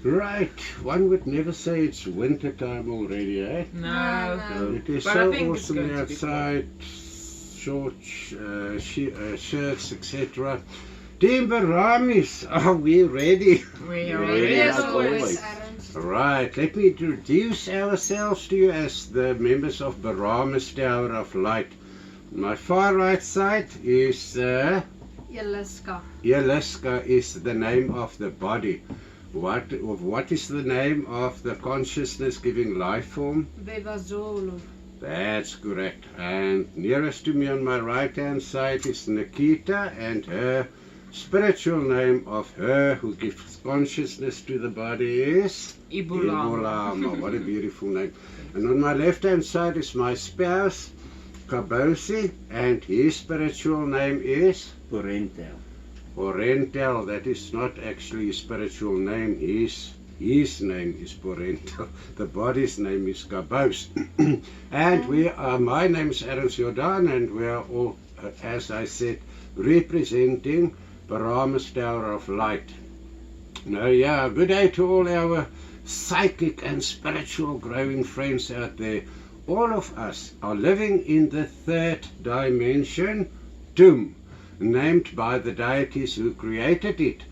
Right, one would never say it's winter time already, eh? No. It is But I so think it's awesome going to be outside, shorts, shirts, etc. Team Baramis, are we ready? We are Ready ready as as always. always. Right, let me introduce ourselves to you as the members of Baramis Tower of Light. My far right side is Yaliska. Yaliska is the name of the body. What is the name of the consciousness giving life form? Bevazolo. That's correct. And nearest to me on my right hand side is Nikita, and her spiritual name of her who gives consciousness to the body is Ibulama. Ibulama. What a beautiful name. And on my left hand side is my spouse Kabosi, and his spiritual name is Parental. Porentel. That is not actually his spiritual name. His name is Porentel. The body's name is Kabos. And my name is Aaron Jordan, and we are all, as I said, representing Baramis Tower of Light. Now, good day to all our psychic and spiritual growing friends out there. All of us are living in the third dimension, Tum, named by the deities who created it.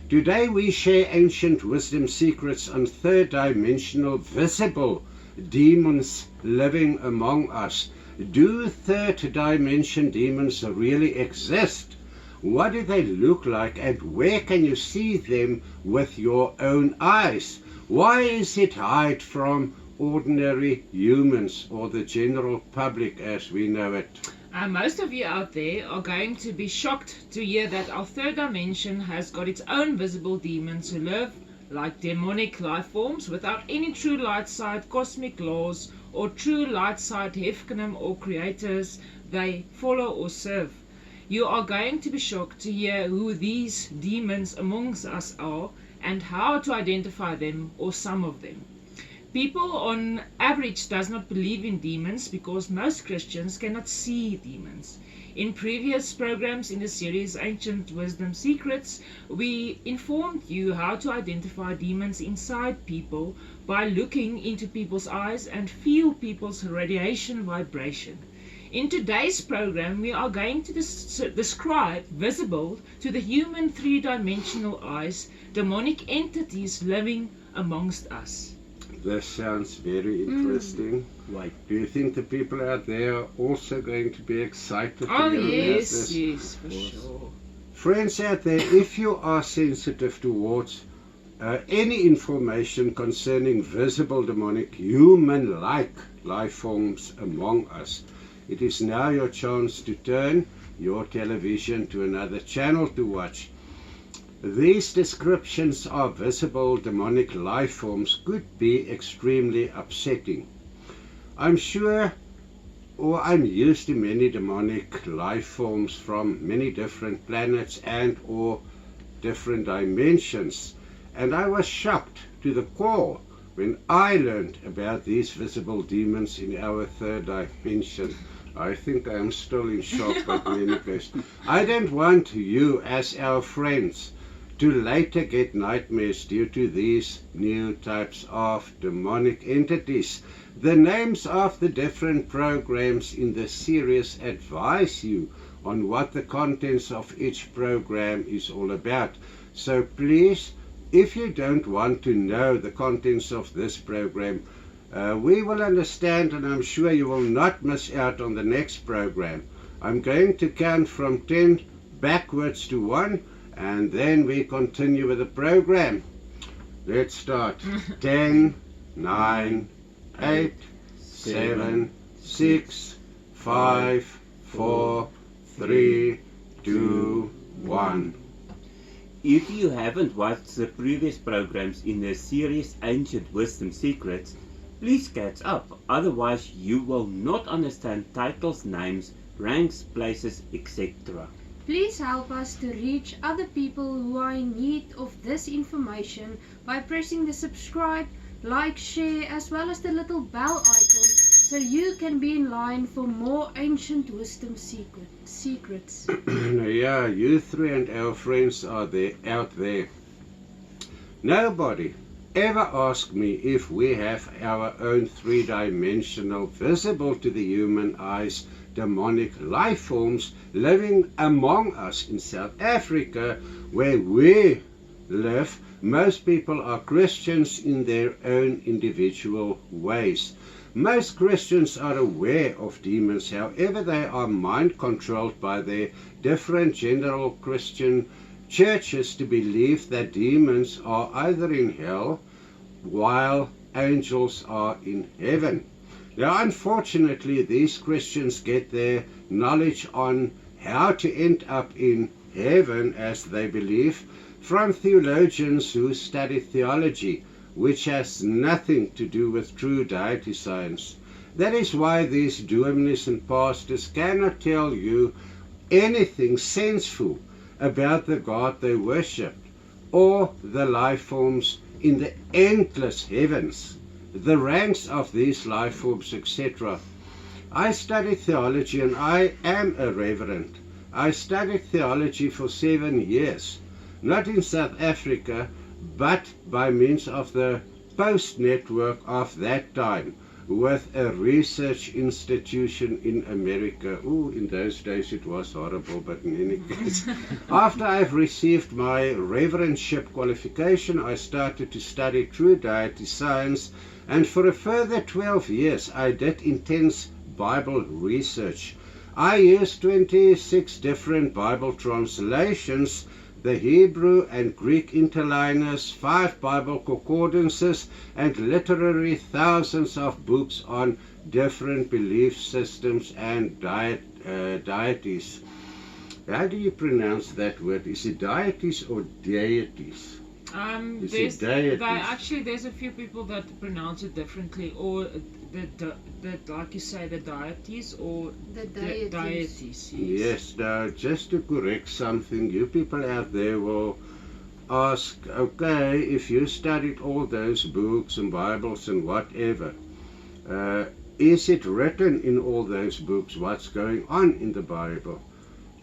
Today we share ancient wisdom secrets on third dimensional visible demons living among us. Do third dimension demons really exist? What do they look like, and where can you see them with your own eyes? Why is it hide from ordinary humans, or the general public as we know it? Most of you out there are going to be shocked to hear that our third dimension has got its own visible demons who live like demonic life forms without any true light side cosmic laws or true light side Hefkanim or creators they follow or serve. You are going to be shocked to hear who these demons amongst us are and how to identify them or some of them. People on average does not believe in demons because most Christians cannot see demons. In previous programs in the series Ancient Wisdom Secrets, we informed you how to identify demons inside people by looking into people's eyes and feel people's radiation vibration. In today's program, we are going to describe visible to the human three-dimensional eyes demonic entities living amongst us. This sounds very interesting. Right. Do you think the people out there are also going to be excited? Oh to hear about yes, this? yes, for sure. Friends out there, if you are sensitive towards any information concerning visible demonic human-like life forms among us, it is now your chance to turn your television to another channel to watch. These descriptions of visible demonic life forms could be extremely upsetting. I'm sure, or I'm used to many demonic life forms from many different planets and or different dimensions, and I was shocked to the core when I learned about these visible demons in our third dimension. I think I'm still in shock, but in any case, I don't want you as our friends to later get nightmares due to these new types of demonic entities. The names of the different programs in the series advise you on what the contents of each program is all about. So please, if you don't want to know the contents of this program, we will understand, and I'm sure you will not miss out on the next program. I'm going to count from 10 backwards to 1, and then we continue with the program. Let's start. 10, 9, 8, 7, 6, 5, 4, 3, 2, 1. If you haven't watched the previous programs in the series Ancient Wisdom Secrets, please catch up, otherwise you will not understand titles, names, ranks, places, etc. Please help us to reach other people who are in need of this information by pressing the subscribe, like, share, as well as the little bell icon so you can be in line for more ancient wisdom secrets. Yeah, you three and our friends are there, out there. Nobody ever ask me if we have our own three-dimensional, visible to the human eyes, demonic life forms living among us in South Africa, where we live, most people are Christians in their own individual ways. Most Christians are aware of demons, however they are mind-controlled by their different general Christian churches to believe that demons are either in hell while angels are in heaven. Now, unfortunately, these Christians get their knowledge on how to end up in heaven, as they believe, from theologians who study theology, which has nothing to do with true deity science. That is why these Dominees pastors cannot tell you anything senseful about the God they worship, or the life forms in the endless heavens, the ranks of these life forms, etc. I studied theology, and I am a reverend. I studied theology for 7 years, not in South Africa, but by means of the Post network of that time, with a research institution in America. Oh, in those days it was horrible, but in any case. After I've received my reverendship qualification, I started to study true deity science, and for a further 12 years I did intense Bible research. I used 26 different Bible translations, the Hebrew and Greek interliners, 5 Bible concordances, and literally thousands of books on different belief systems and deities. How do you pronounce that word? Is it deities or deities? There's a few people that pronounce it differently, or the like you say, the deities or The deities. Yes, now just to correct something, you people out there will ask, okay, if you studied all those books and Bibles and whatever, is it written in all those books what's going on in the Bible?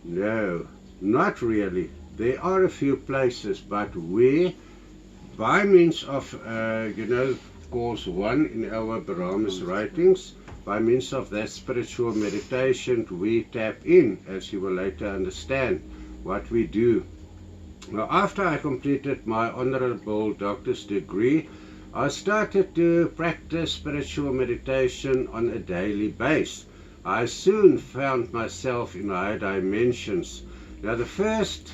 No, not really. There are a few places, but we, by means of, course 1 in our Brahma's writings, by means of that spiritual meditation, we tap in, as you will later understand what we do. Now, after I completed my honorable doctor's degree, I started to practice spiritual meditation on a daily basis. I soon found myself in higher dimensions. Now, the first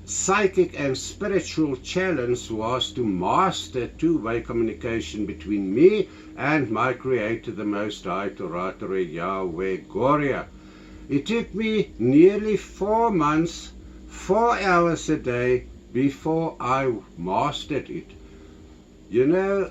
psychic and spiritual challenge was to master two-way communication between me and my Creator, the Most High, Toratere Yahweh Goria. It took me nearly 4 months, 4 hours a day, before I mastered it. You know,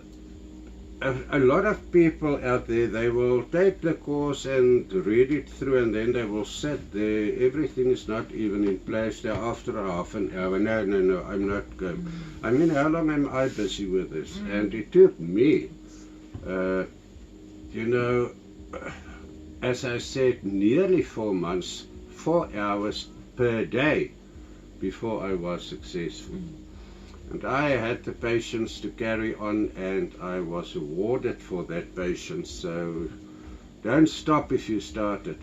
a lot of people out there, they will take the course and read it through, and then they will sit there. Everything is not even in place there after half an hour. No, I'm not going. I mean, how long am I busy with this? And it took me, as I said, nearly 4 months, 4 hours per day before I was successful. And I had the patience to carry on, and I was awarded for that patience. So don't stop if you started.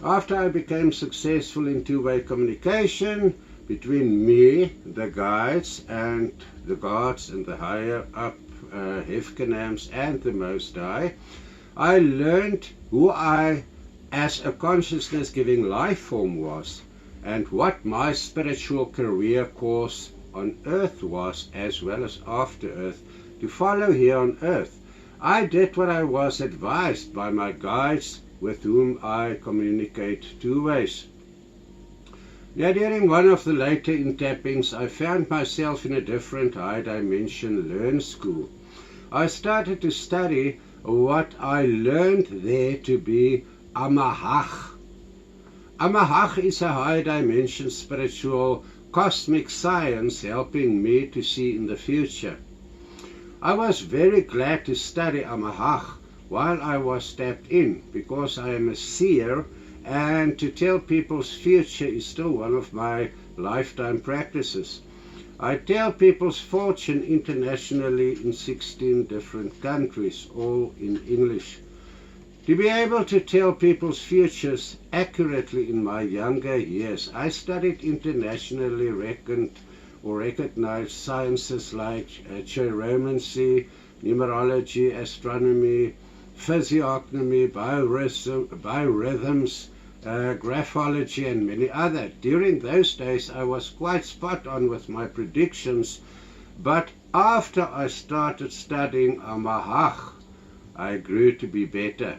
After I became successful in two-way communication between me, the guides, and the gods and the higher up Hefkanams and the Most High, I learned who I as a consciousness-giving life form was, and what my spiritual career course on earth was, as well as after earth, to follow here on earth. I did what I was advised by my guides, with whom I communicate two ways. Now, during one of the later intappings, I found myself in a different high dimension learn school. I started to study what I learned there to be Amahach. Amahach is a high dimension spiritual cosmic science helping me to see in the future. I was very glad to study Amahach while I was tapped in, because I am a seer, and to tell people's future is still one of my lifetime practices. I tell people's fortune internationally in 16 different countries, all in English. To be able to tell people's futures accurately in my younger years, I studied internationally recognized sciences like chiromancy, numerology, astronomy, physiognomy, biorhythms, graphology, and many other. During those days, I was quite spot on with my predictions, but after I started studying Amahach, I grew to be better.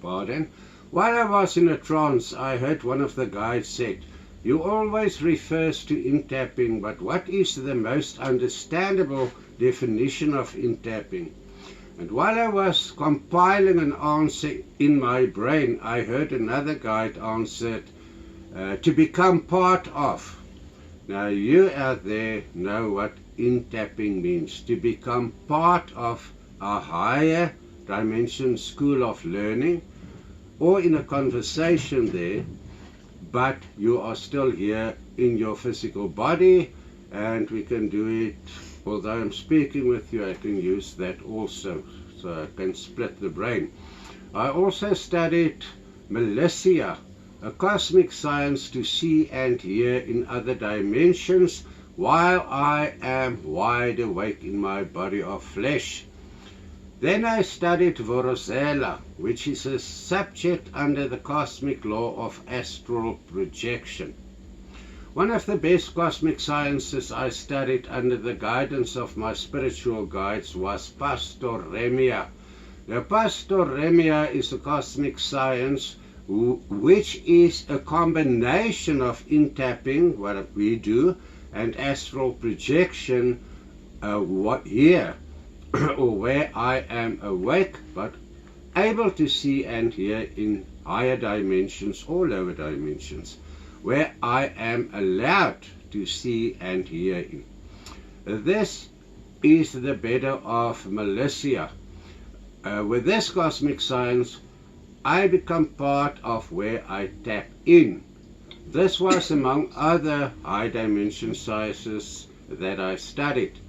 Pardon? While I was in a trance, I heard one of the guides said, "You always refers to intapping, but what is the most understandable definition of intapping?" And while I was compiling an answer in my brain, I heard another guide answer, to become part of. Now you out there know what intapping means, to become part of a higher dimension school of learning, or in a conversation there, but you are still here in your physical body, and we can do it. Although I'm speaking with you, I can use that also, so I can split the brain. I also studied Melissia, a cosmic science to see and hear in other dimensions while I am wide awake in my body of flesh. Then I studied Vorozela, which is a subject under the cosmic law of astral projection. One of the best cosmic sciences I studied under the guidance of my spiritual guides was Pastoremia. Now, Pastoremia is a cosmic science which is a combination of intapping, what we do, and astral projection, here, or where I am awake, but able to see and hear in higher dimensions or lower dimensions, where I am allowed to see and hear in. This is the better of Melissia. With this cosmic science, I become part of where I tap in. This was among other high dimension sciences that I studied.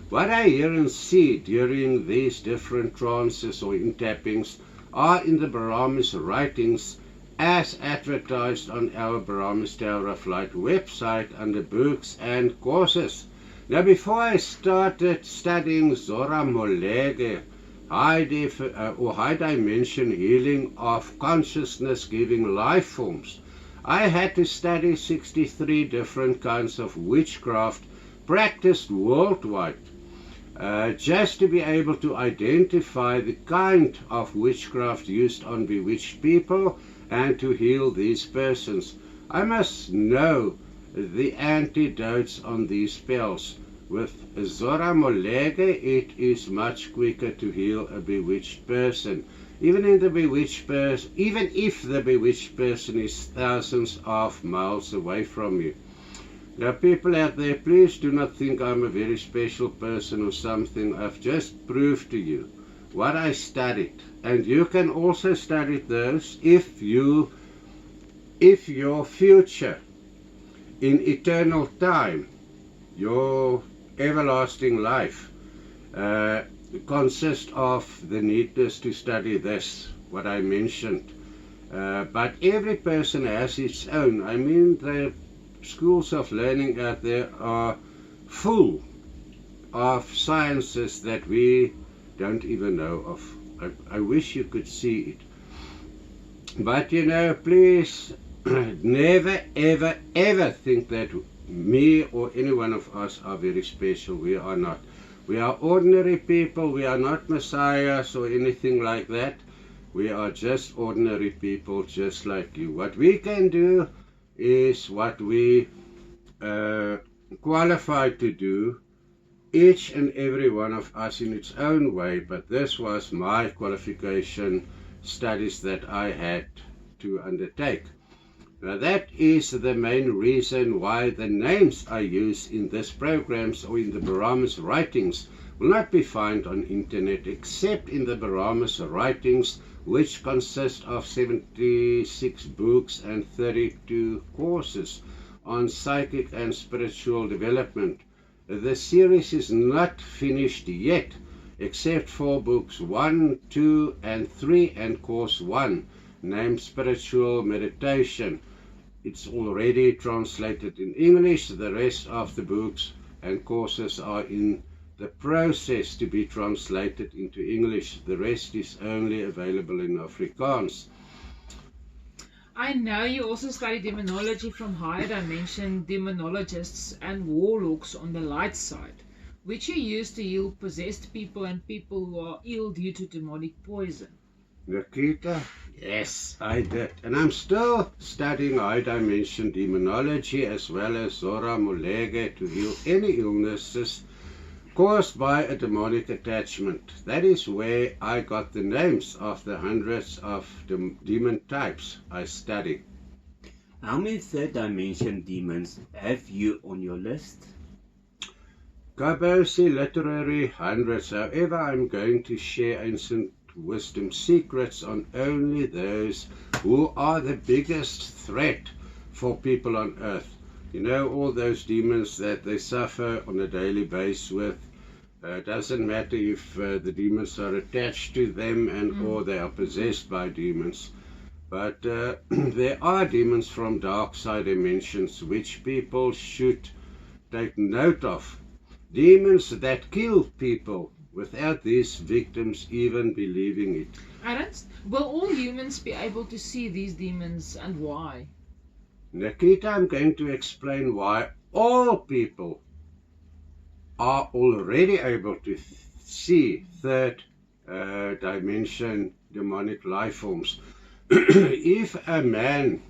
What I hear and see during these different trances or intappings are in the Brahma's writings as advertised on our Brahma's Tower of Light website under books and courses. Now, before I started studying Zora Molege, high dimension healing of consciousness giving life forms, I had to study 63 different kinds of witchcraft practiced worldwide, just to be able to identify the kind of witchcraft used on bewitched people and to heal these persons. I must know the antidotes on these spells. With Zora Molege, it is much quicker to heal a bewitched person, even if the bewitched person is thousands of miles away from you. Now, people out there, please do not think I'm a very special person or something. I've just proved to you what I studied, and you can also study those if your future in eternal time, your everlasting life, consists of the needness to study this, what I mentioned. But every person has its own. I mean, the schools of learning out there are full of sciences that we don't even know of. I wish you could see it. But please never, ever, ever think that me or any one of us are very special. We are not. We are ordinary people. We are not messiahs or anything like that. We are just ordinary people, just like you. What we can do is what we qualified to do, each and every one of us in its own way, but this was my qualification studies that I had to undertake. Now, that is the main reason why the names I use in these programs or in the Brahma's writings will not be found on internet except in the Brahma's writings, which consist of 76 books and 32 courses on psychic and spiritual development. The series is not finished yet, except for books 1, 2, and 3 and course 1, named Spiritual Meditation. It's already translated in English. The rest of the books and courses are in the process to be translated into English. The rest is only available in Afrikaans. I know you also study demonology from higher dimension demonologists and warlocks on the light side, which you use to heal possessed people and people who are ill due to demonic poison. Nikita, yes, I did. And I'm still studying high dimension demonology as well as Zora Mulege to heal any illnesses caused by a demonic attachment. That is where I got the names of the hundreds of demon types I study. How many third dimension demons have you on your list? Kabosi literary hundreds. However, I'm going to share ancient wisdom secrets on only those who are the biggest threat for people on earth. You know, all those demons that they suffer on a daily basis with. Doesn't matter if the demons are attached to them and or they are possessed by demons. But there are demons from dark side dimensions which people should take note of. Demons that kill people without these victims even believing it. Ernst, will all humans be able to see these demons and why? Nikita, I'm going to explain why all people are already able to see third dimension demonic life forms. If a man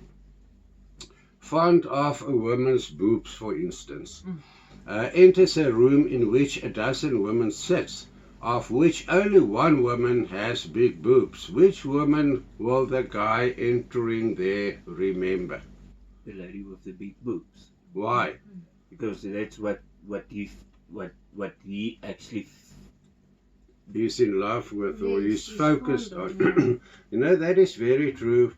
fond of a woman's boobs, for instance, enters a room in which a dozen women sits, of which only one woman has big boobs, which woman will the guy entering there remember? The lady with the big boobs. Why? Because that's what he actually He's in love with or Yes, he's he's focused fond on. of, You know, that is very true.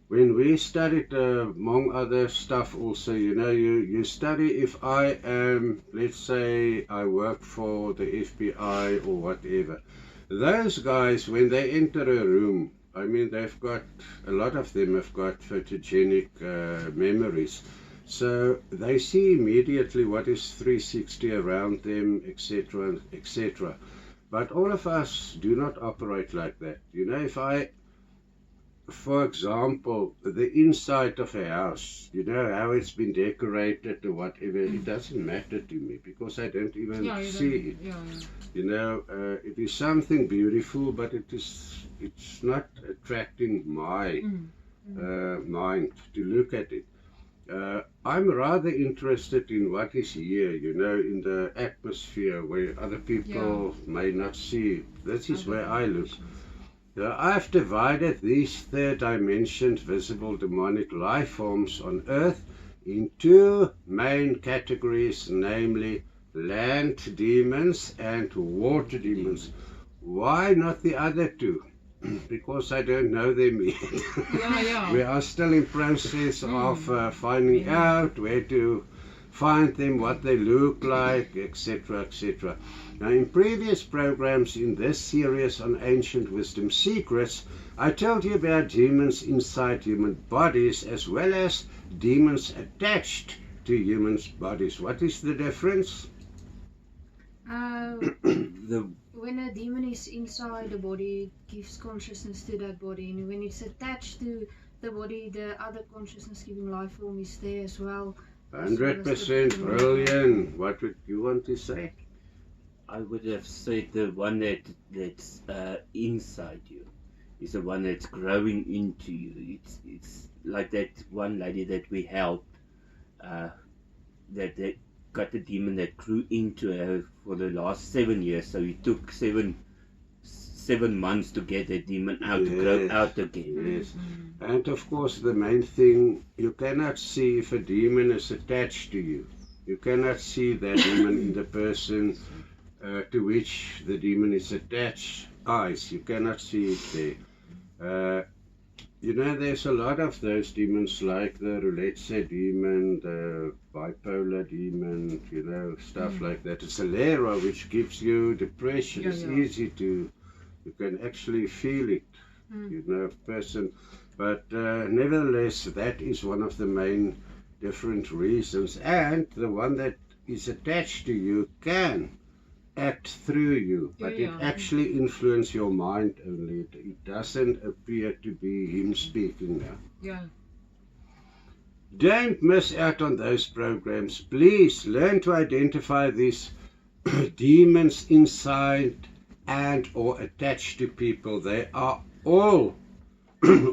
When we studied, among other stuff also, you know, you study if I am, let's say I work for the FBI or whatever. Those guys, when they enter a room, I mean, they've got, a lot of them have got photogenic memories. So they see immediately what is 360 around them, etc., etc. But all of us do not operate like that. You know, if I, for example, the inside of a house, you know, how it's been decorated or whatever, it doesn't matter to me because I don't even you see it. Yeah. You know, it is something beautiful, but it's not attracting my mind to look at it. I'm rather interested in what is here, you know, in the atmosphere where other people may not see. This is where I look. I've divided these third dimension visible demonic life forms on Earth in two main categories, namely land demons and water demons. Why not the other two? Because I don't know them yet. We are still in process of finding out where to find them, what they look like, etc., etc. Now, in previous programs in this series on ancient wisdom secrets, I told you about demons inside human bodies as well as demons attached to human bodies. What is the difference? When a demon is inside the body, it gives consciousness to that body, and when it's attached to the body, the other consciousness giving life form is there as well. 100% brilliant. What would you want to say? I would have said the one that's inside you is the one that's growing into you. It's like that one lady that we helped, that got the demon that grew into her for the last 7 years. So it took seven months to get the demon out, to grow out again. Yes. And of course the main thing, you cannot see if a demon is attached to you. You cannot see that demon in the person to which the demon is attached. Eyes, you cannot see it there. you know, there's a lot of those demons like the Roulette demon, the bipolar demon, you know, stuff like that. It's a Lera which gives you depression. Yeah, It's yeah. easy to, you can actually feel it, you know, person. But nevertheless, that is one of the main different reasons. And the one that is attached to you can act through you, but Yeah, it yeah. actually influences your mind only. It doesn't appear to be him speaking now. Yeah. Don't miss out on those programs. Please learn to identify these demons inside and or attached to people. They are all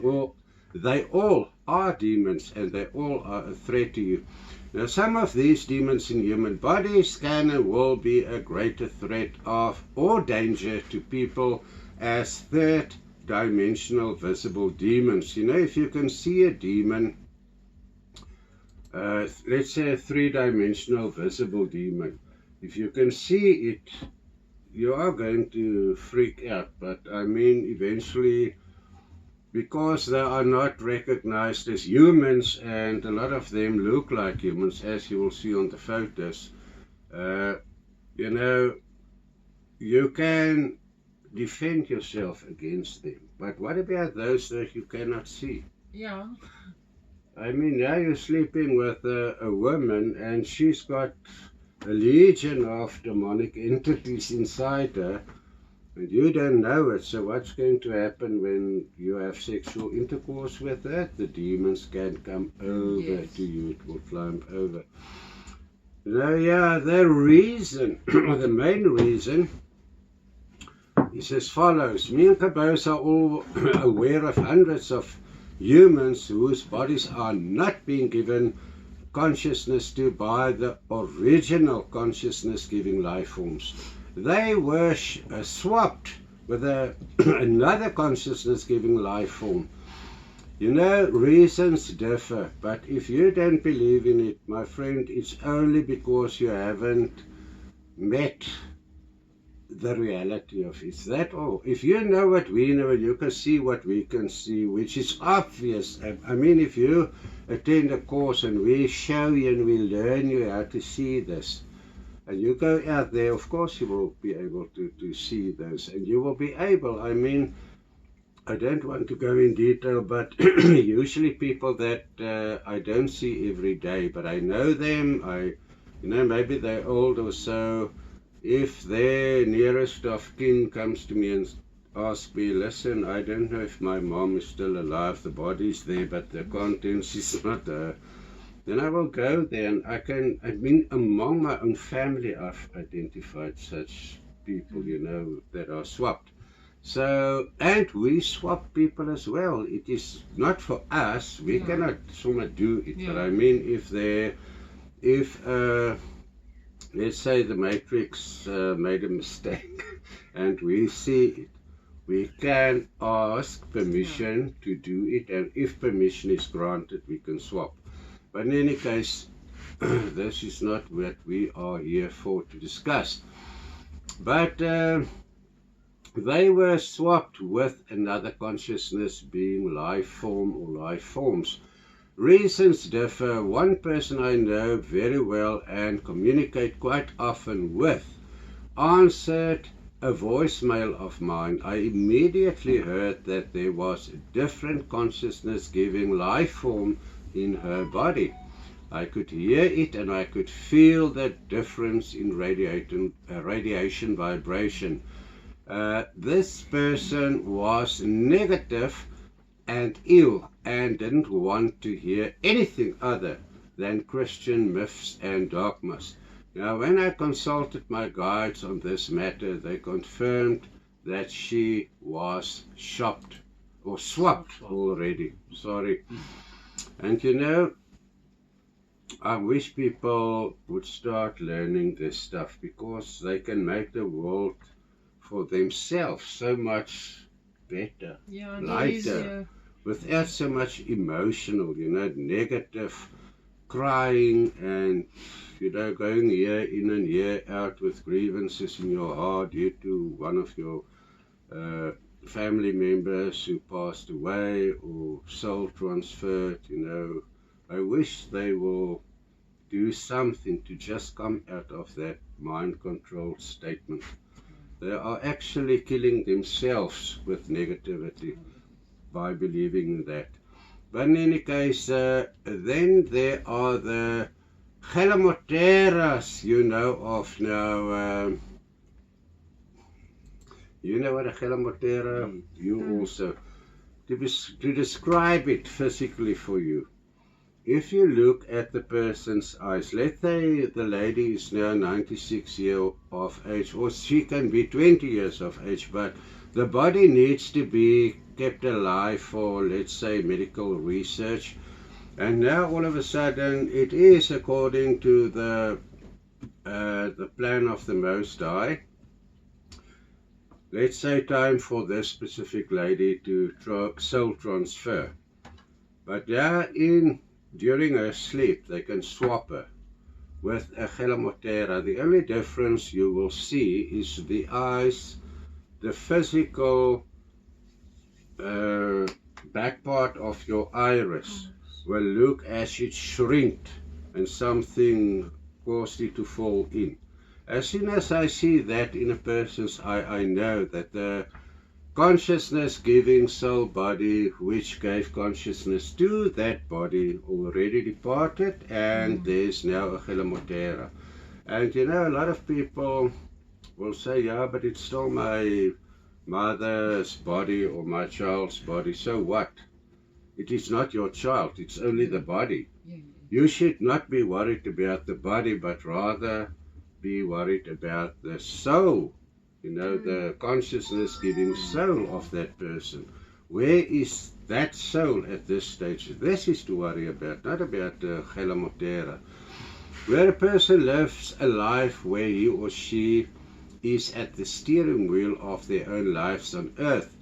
or they all are demons, and they all are a threat to you. Now, some of these demons in human bodies can and will be a greater threat of or danger to people as third dimensional visible demons. You know, if you can see a demon, let's say a three-dimensional visible demon, if you can see it, you are going to freak out. But I mean, eventually, because they are not recognized as humans, and a lot of them look like humans, as you will see on the photos, you know, you can defend yourself against them. But what about those that you cannot see? Yeah. I mean, now you're sleeping with a woman, and she's got a legion of demonic entities inside her, and you don't know it. So what's going to happen when you have sexual intercourse with her? The demons can come over Yes. to you. It will climb over. Now, yeah, the reason, the main reason, is as follows. Me and Cabos are all aware of hundreds of humans whose bodies are not being given consciousness to by the original consciousness-giving life forms. They were swapped with another consciousness-giving life form. You know, reasons differ, but if you don't believe in it, my friend, it's only because you haven't met the reality of it. Is that all? If you know what we know, you can see what we can see, which is obvious. I mean, if you attend a course and we show you and we learn you how to see this, and you go out there, of course you will be able to see those, and you will be able, I mean, I don't want to go in detail, but usually people that I don't see every day, but I know them, you know, maybe they're old or so. If their nearest of kin comes to me and asks me, listen, I don't know if my mom is still alive, the body's there, but the contents is not there, then I will go there, and I mean, among my own family, I've identified such people, you know, that are swapped. So, and we swap people as well. It is not for us. We Yeah. cannot somewhat do it. But Yeah. I mean, if let's say the Matrix made a mistake, and we see it, we can ask permission to do it, and if permission is granted, we can swap. But in any case, this is not what we are here for to discuss. But they were swapped with another consciousness being life form or life forms. Reasons differ. One person I know very well and communicate quite often with answered a voicemail of mine. I immediately heard that there was a different consciousness giving life form in her body. I could hear it, and I could feel the difference in radiation vibration. This person was negative and ill and didn't want to hear anything other than Christian myths and dogmas. Now, when I consulted my guides on this matter, they confirmed that she was swapped already. Sorry. And you know, I wish people would start learning this stuff, because they can make the world for themselves so much better, Yeah. lighter, without so much emotional, you know, negative crying and, you know, going year in and year out with grievances in your heart due to one of your family members who passed away or soul transferred, I wish they will do something to just come out of that mind controlled statement. They are actually killing themselves with negativity by believing that. But in any case, then there are the Gelamoteras, of now. You know what a Gelamotera? You also. To describe it physically for you. If you look at the person's eyes, let's say the lady is now 96 years of age, or she can be 20 years of age, but the body needs to be kept alive for, let's say, medical research. And now all of a sudden it is according to the plan of the Most High. Let's say time for this specific lady to soul transfer. But during her sleep, they can swap her with a Gelamotera. The only difference you will see is the eyes, the physical back part of your iris will look as it shrinked and something caused it to fall in. As soon as I see that in a person's eye, I know that the consciousness giving soul body which gave consciousness to that body already departed, and there's now a Gelamotera. And a lot of people will say, yeah, but it's still my mother's body or my child's body. So what? It is not your child, it's only the body. You should not be worried about the body, but rather be worried about the soul. The consciousness giving soul of that person. Where is that soul at this stage? This is to worry about, not about Gelamotera. Where a person lives a life where he or she is at the steering wheel of their own lives on earth,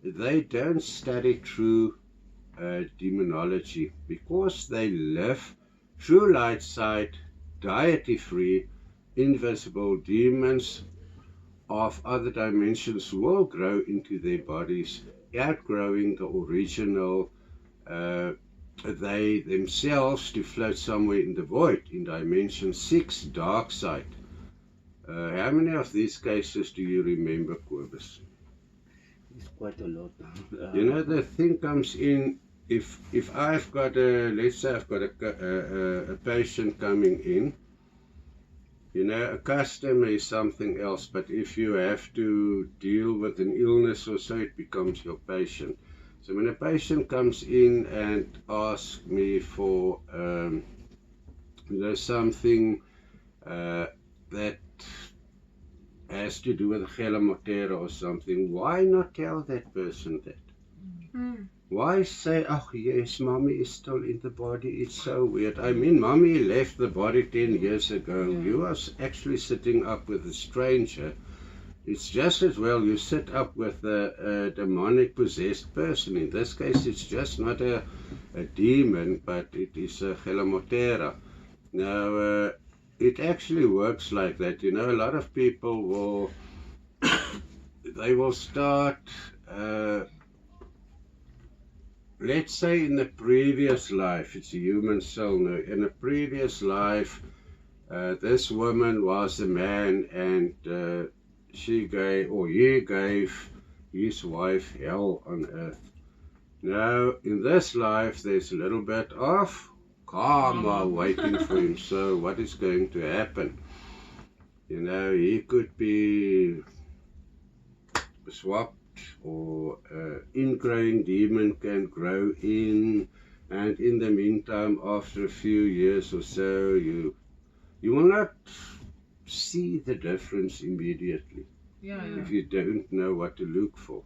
they don't study true demonology, because they live true light side, deity free, invisible demons of other dimensions will grow into their bodies, outgrowing the original, they themselves to float somewhere in the void, in dimension 6, dark side. How many of these cases do you remember, Cobus? It's quite a lot. The thing comes in, if I've got let's say I've got a patient coming in, a customer is something else, but if you have to deal with an illness or so, it becomes your patient. So when a patient comes in and asks me for, something that has to do with a Gelamotera or something, why not tell that person that? Why say, oh yes, mommy is still in the body, it's so weird. I mean, mommy left the body 10 years ago. You are actually sitting up with a stranger. It's just as well you sit up with a demonic possessed person. In this case, it's just not a demon, but it is a Gelamotera. Now, it actually works like that. A lot of people will, they will start, let's say in the previous life, it's a human soul now, in a previous life, this woman was a man, and he gave his wife hell on earth. Now, in this life, there's a little bit of karma waiting for him. So what is going to happen? He could be swapped, or ingrowing demon can grow in, and in the meantime, after a few years or so, you will not see the difference immediately if you don't know what to look for.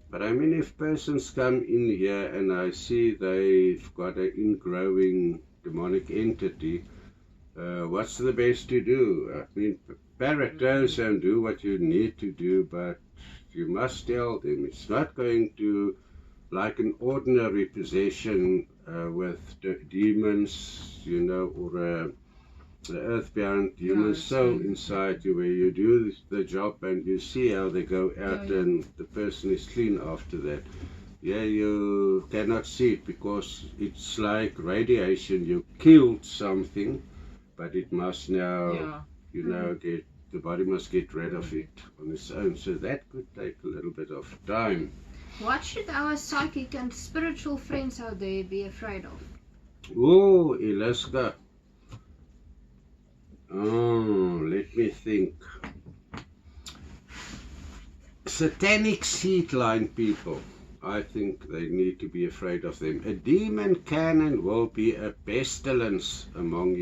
But I mean, if persons come in here and I see they've got an ingrowing demonic entity, what's the best to do? I mean, parrot toes and do what you need to do, but you must tell them it's not going to, like an ordinary possession with demons, or the earthbound human Yeah, soul so- inside you, where you do the job and you see how they go out Yeah. and the person is clean after that. Yeah, you cannot see it because it's like radiation. You killed something, but it must now, Yeah. the body must get rid of it on its own. So that could take a little bit of time. What should our psychic and spiritual friends out there be afraid of? Oh, Ilaska. Oh, let me think. Satanic seed line people. I think they need to be afraid of them. A demon can and will be a pestilence among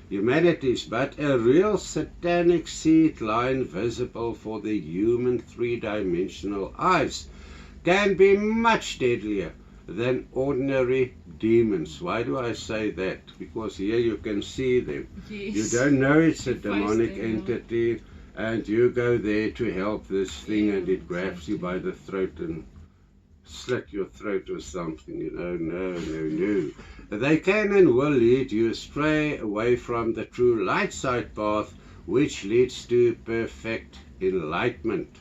humanities, but a real satanic seed line visible for the human three-dimensional eyes can be much deadlier than ordinary demons. Why do I say that? Because here you can see them. Yes. You don't know it's a You face demonic them, yeah. entity, and you go there to help this thing, Yeah, and it grabs you exactly. by the throat and slit your throat or something. No. They can and will lead you astray away from the true light side path, which leads to perfect enlightenment.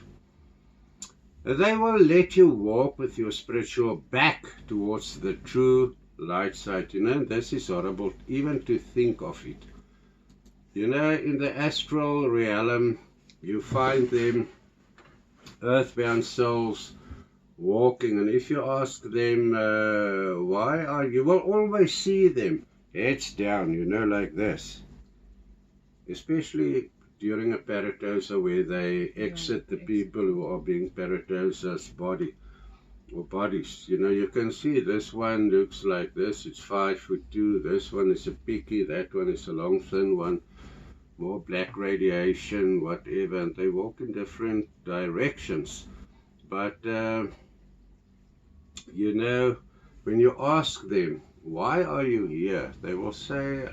They will let you walk with your spiritual back towards the true light side. This is horrible even to think of it. In the astral realm, you find them, earthbound souls, walking, and if you ask them why are you will always see them heads down, like this, especially during a paratosa where they exit the people who are being paratosa's body or bodies. You can see this one looks like this, it's 5'2", this one is a picky, that one is a long thin one, more black radiation, whatever, and they walk in different directions. But when you ask them, why are you here? They will say,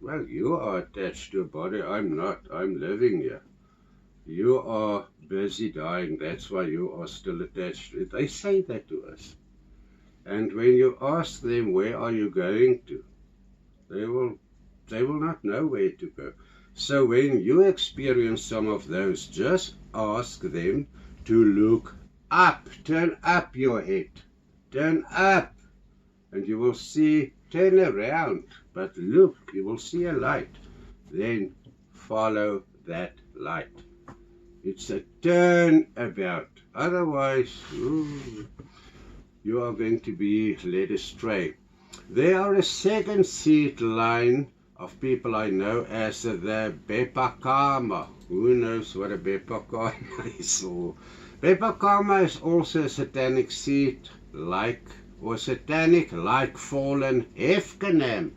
well, you are attached to a body. I'm not. I'm living here. You are busy dying. That's why you are still attached to it. They say that to us. And when you ask them, where are you going to? They will not know where to go. So when you experience some of those, just ask them to look up. Turn up your head. Turn up. And you will see, turn around. But look, you will see a light. Then follow that light. It's a turn about. Otherwise, you are going to be led astray. There are a second seed line of people I know as the Bepakama. Who knows what a Bepakama is? Or Bepakama is also a satanic seed or satanic like fallen Hefkanam.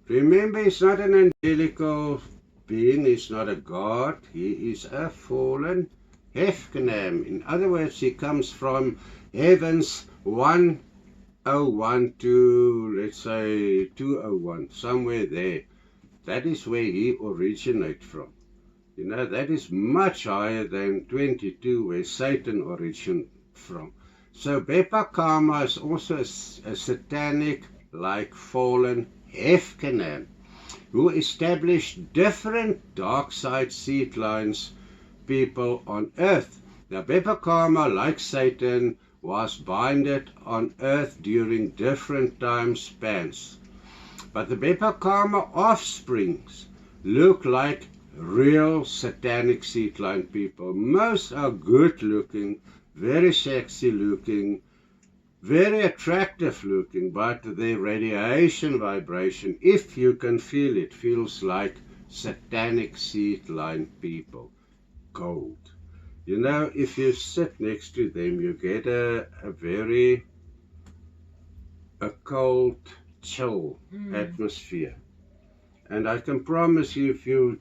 Remember, he's not an angelical being, he's not a god, he is a fallen Hefkanam. In other words, he comes from heavens 101 to, let's say, 201, somewhere there. That is where he originates from. That is much higher than 22, where Satan originated from. So Bepakama is also a satanic like fallen Hefkanam, who established different dark side seed lines people on earth. Now Bepakama, like Satan, was binded on earth during different time spans. But the Bepakama offsprings look like real satanic seed line people. Most are good looking, very sexy looking, very attractive looking, but their radiation vibration, if you can feel it, feels like satanic seed line people. Cold. If you sit next to them, you get a cold, chill atmosphere. And I can promise you, if you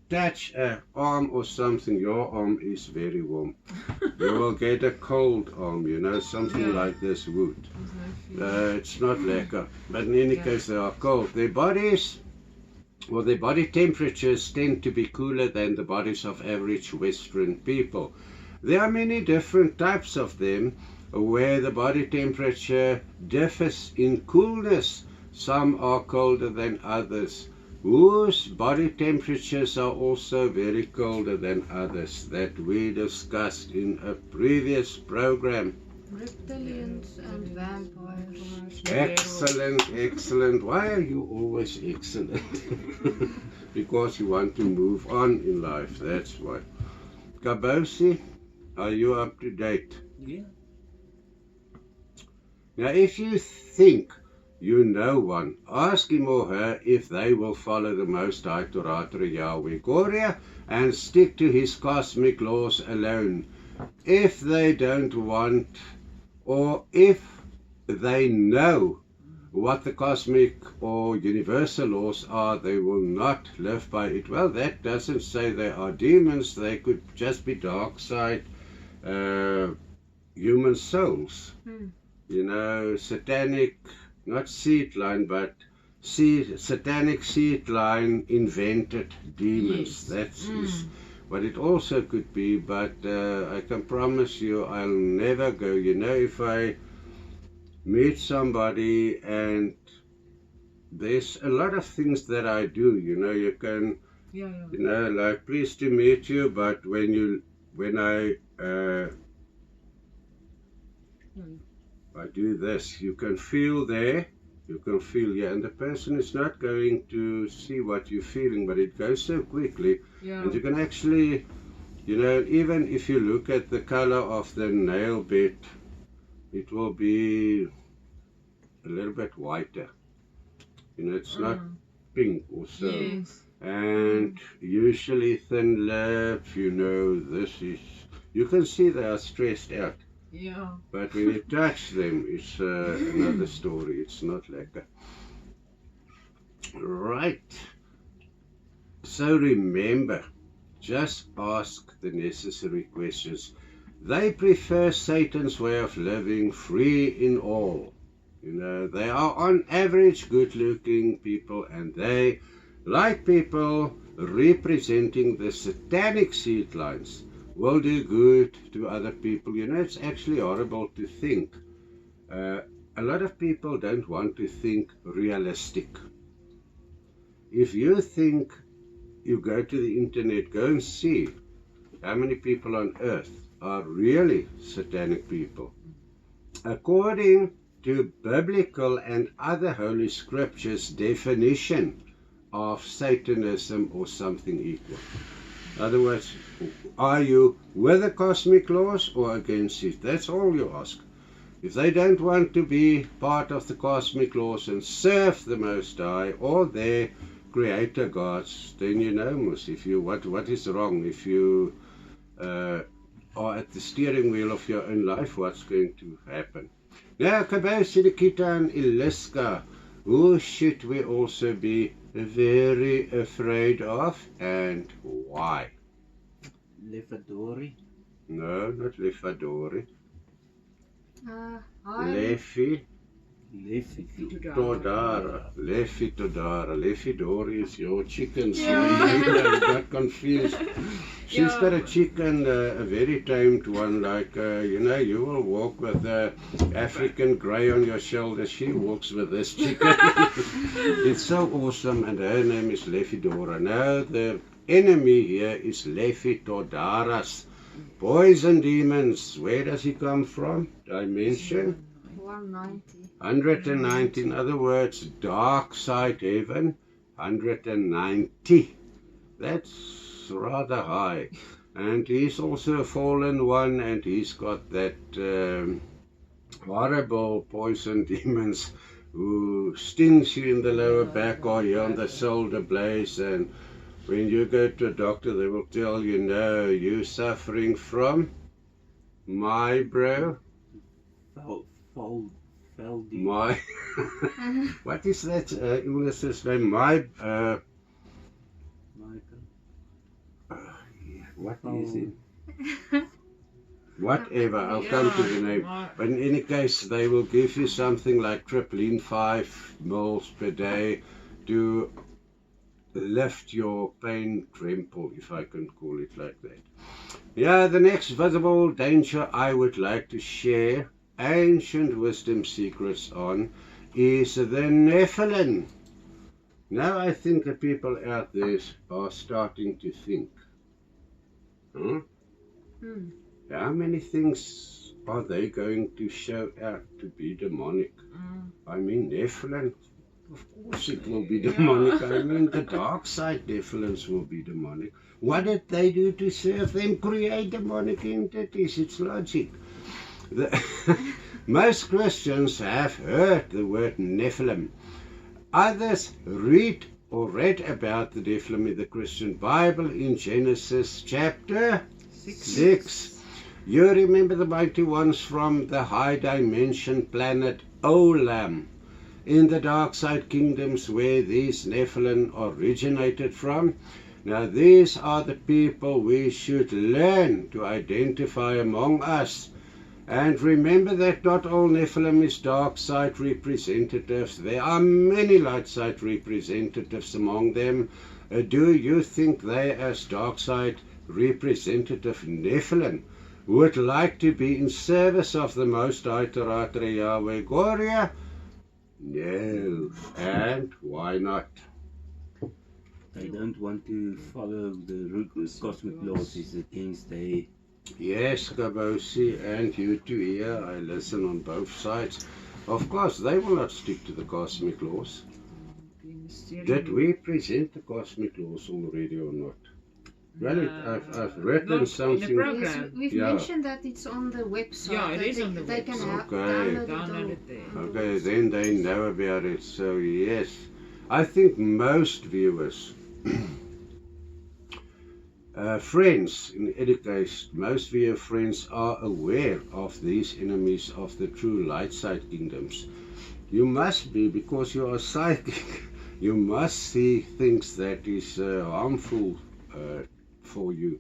touch an arm or something, your arm is very warm. You will get a cold arm, something like this would. It's not lekker. But in any case, they are cold. Their bodies, their body temperatures tend to be cooler than the bodies of average Western people. There are many different types of them where the body temperature differs in coolness. Some are colder than others, whose body temperatures are also very colder than others, that we discussed in a previous program. Reptilians and vampires. Excellent, excellent. Why are you always excellent? Because you want to move on in life, that's why. Kabosi, are you up to date? Yeah. Now, if you think you know one, ask him or her if they will follow the Most High Torah Yahweh Goria and stick to his cosmic laws alone. If they don't want, or if they know what the cosmic or universal laws are, they will not live by it. Well, that doesn't say they are demons. They could just be dark side human souls. You know, satanic, not seed line, but satanic seed line invented demons. Yes. That's is what it also could be, but I can promise you I'll never go. You know, if I meet somebody, and there's a lot of things that I do, you know, you can, Yeah. you know, like, pleased to meet you, but when I do this, you can feel there, you can feel, yeah, and the person is not going to see what you're feeling, but it goes so quickly, Yeah. and you can actually, you know, even if you look at the color of the nail bed, it will be a little bit whiter. You know, it's not pink or so. Yes. And usually thin lips, you know, this is, you can see they are stressed out. Yeah. But when you touch them, it's another story. It's not lekker. Right. So remember, just ask the necessary questions. They prefer Satan's way of living, free in all. You know, they are on average good-looking people, and they, like people representing the satanic seed lines, will do good to other people. You know, it's actually horrible to think. A lot of people don't want to think realistic. If you think, you go to the internet, go and see how many people on earth are really satanic people. According to biblical and other holy scriptures definition of Satanism or something equal. In other words, are you with the cosmic laws or against it? That's all you ask. If they don't want to be part of the cosmic laws and serve the Most High or their creator gods, then you know, Mus, if you, what is wrong? If you are at the steering wheel of your own life, what's going to happen? Now, Kabosi, Nikita, and Iliska, who should we also be very afraid of, and why? Lefadori. No, not Lefadori. Lefi. Todara. Lefi Todara. Lefidori is your chicken. So Yeah. you got confused. She's Yeah. got a chicken, a very tamed one, like, you know, you will walk with the African grey on your shoulder. She walks with this chicken. It's so awesome, and her name is Lefidora. Now, the enemy here is Lefitodaras. Poison demons. Where does he come from? Dimension 190. 190. In other words, dark side heaven 190. That's rather high. And he's also a fallen one, and he's got that horrible poison demons who stings you in the lower back or here on the shoulder blades, and when you go to a doctor, they will tell you, no, you're suffering from my bro. My, what is that illness's name? My, what is it? Whatever, I'll come to the name. But in any case, they will give you something like Tripline 5 mils per day to lift your pain tremble, if I can call it like that. Yeah, the next visible danger I would like to share ancient wisdom secrets on is the Nephilim. Now I think the people out there are starting to think. How many things are they going to show out to be demonic? I mean, Nephilim, of course it will be demonic. I mean, the dark side Nephilims will be demonic. What did they do to serve them? Create demonic entities. It's logic. Most Christians have heard the word Nephilim. Others read about the Nephilim in the Christian Bible in Genesis chapter 6. You remember the mighty ones from the high dimension planet Olam, in the dark side kingdoms where these Nephilim originated from. Now these are the people we should learn to identify among us. And remember that not all Nephilim is dark side representatives. There are many light side representatives among them. Do you think they, as dark side representative Nephilim, would like to be in service of the Most High Taratara Yahweh Goria? No. And why not? They don't want to follow the cosmic laws. It's against their... Yes, Kabosi, and you too here. I listen on both sides. Of course, they will not stick to the cosmic laws. Did we present the cosmic laws already or not? Well, I've written something. Program. We've mentioned that it's on the website. Yeah, it is on the They can website. download it there. Okay, then they know about it. So yes, I think most viewers, friends in any case, most viewer friends are aware of these enemies of the true light side kingdoms. You must be, because you are psychic. You must see things that is harmful for you.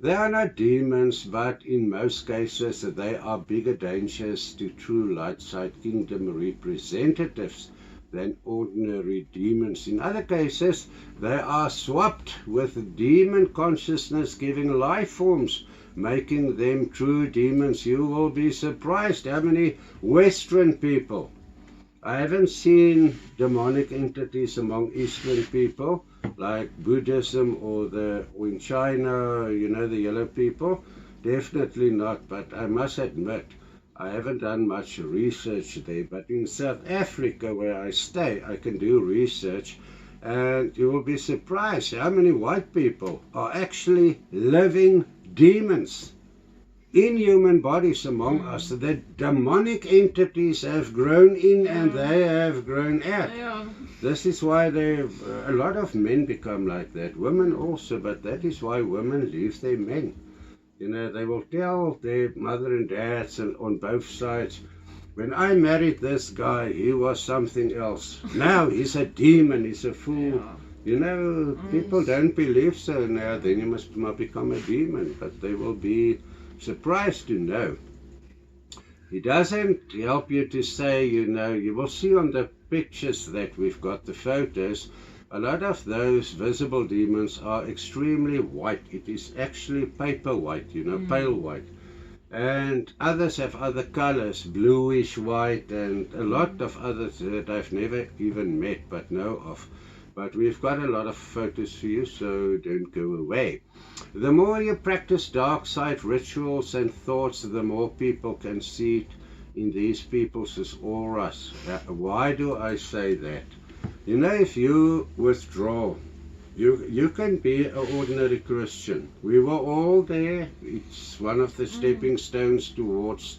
They are not demons, but in most cases they are bigger dangers to true light side kingdom representatives than ordinary demons. In other cases, they are swapped with demon consciousness giving life forms, making them true demons. You will be surprised how many Western people. I haven't seen demonic entities among Eastern people like Buddhism or in China, you know, the yellow people. Definitely not, but I must admit, I haven't done much research there, but in South Africa where I stay, I can do research, and you will be surprised how many white people are actually living demons in human bodies among us. The demonic entities have grown in and they have grown out. This is why a lot of men become like that, women also, but that is why women leave their men. You know, they will tell their mother and dads and on both sides, when I married this guy, he was something else. Now he's a demon, he's a fool. You know, people don't believe so now, then you must become a demon, but they will be surprised to know. It doesn't help you to say, you know, you will see on the pictures that we've got, the photos, a lot of those visible demons are extremely white. It is actually paper white, you know, pale white. And others have other colors, bluish white, and a lot of others that I've never even met but know of. But we've got a lot of photos for you, so don't go away. The more you practice dark side rituals and thoughts, the more people can see it in these people's auras. Why do I say that? You know, if you withdraw, you can be an ordinary Christian. We were all there. It's one of the stepping stones towards,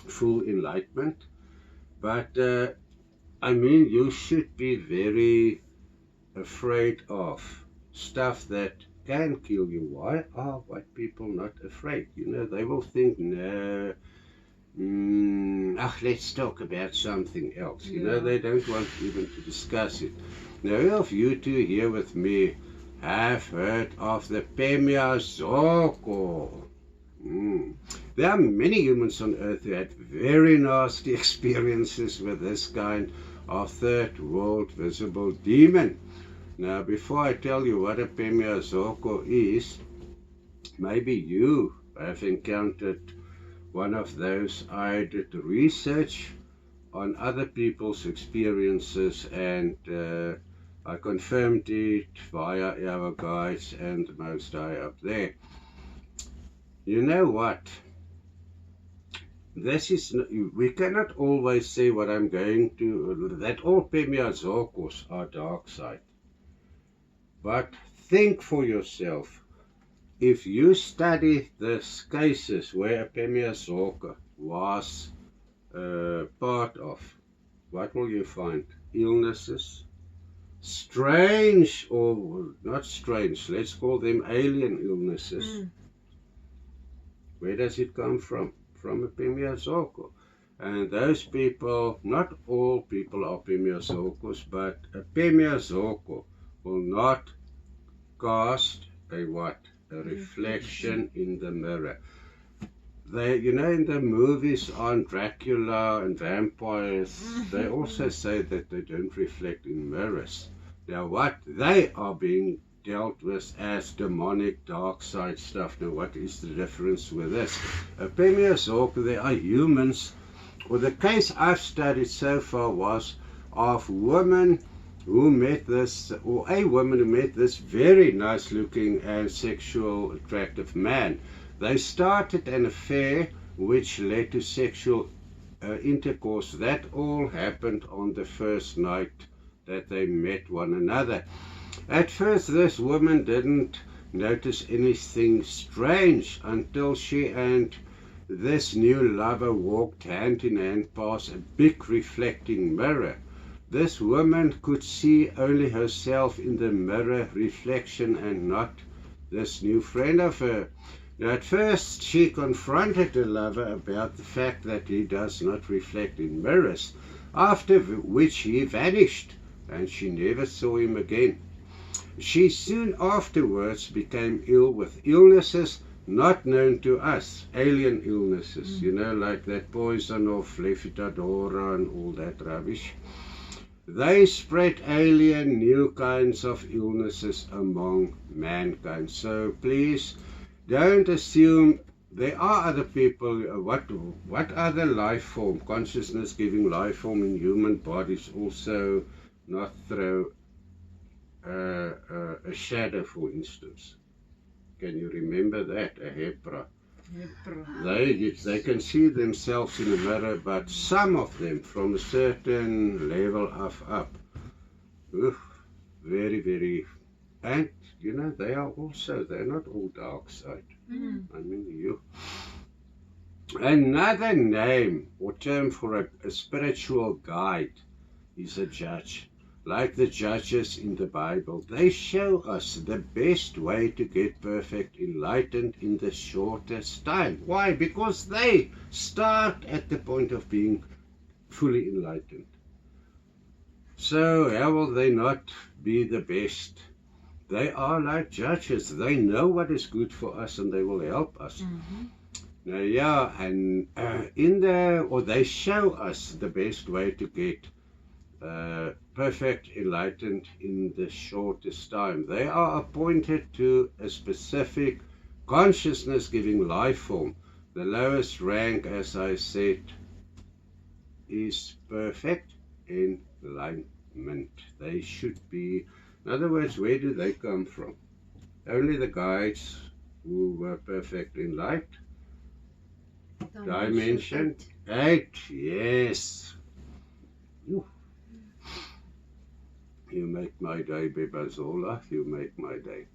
full enlightenment. But I mean, you should be very afraid of stuff that can kill you. Why are white people not afraid? You know, they will think, no, let's talk about something else. You know, they don't want even to discuss it. Now, if you two here with me have heard of the Pemia Zoko, there are many humans on earth who had very nasty experiences with this kind of third world visible demon. Now, before I tell you what a Pemia Zoko is, maybe you have encountered one of those. I did research on other people's experiences, and I confirmed it via our guides and Most High up there. You know what? We cannot always say what I'm going to, that all Pemiazokos are dark side. But think for yourself. If you study the cases where a Pemiazoko was part of, what will you find? Illnesses, strange, or not strange, let's call them alien illnesses. Where does it come from? From a Pemiazoko. And those people, not all people are Pemiazokos, but a Pemiazoko will not cast a what? A reflection in the mirror. They, you know, in the movies on Dracula and vampires, they also say that they don't reflect in mirrors. Now what? They are being dealt with as demonic, dark side stuff. Now what is the difference with this? A Pemiazoko, they are humans. Well, the case I've studied so far was of women who met this, or a woman who met this very nice looking and sexual attractive man. They started an affair which led to sexual intercourse. That all happened on the first night that they met one another. At first this woman didn't notice anything strange until she and this new lover walked hand in hand past a big reflecting mirror. This woman could see only herself in the mirror reflection and not this new friend of her. Now, at first she confronted the lover about the fact that he does not reflect in mirrors, after which he vanished and she never saw him again. She soon afterwards became ill with illnesses not known to us, alien illnesses, you know, like that poison of Lefitadora and all that rubbish. They spread alien new kinds of illnesses among mankind. So please don't assume there are other people. What other life form, consciousness giving life form in human bodies also not throw a shadow, for instance? Can you remember that? A Hepra. They can see themselves in a mirror, but some of them from a certain level of up, very, very, and you know, they are also, they're not all dark side. I mean, you. Another name or term for a spiritual guide is a judge. Like the judges in the Bible, they show us the best way to get perfect enlightened in the shortest time. Why? Because they start at the point of being fully enlightened. So how will they not be the best? They are like judges. They know what is good for us and they will help us. Now, yeah, and they show us the best way to get perfect enlightened in the shortest time. They are appointed to a specific consciousness giving life form. The lowest rank, as I said, is perfect enlightenment. They should be, in other words, where do they come from? Only the guides who were perfect enlightened. Dimension 8, yes. You make my day, Bebazola, you make my day.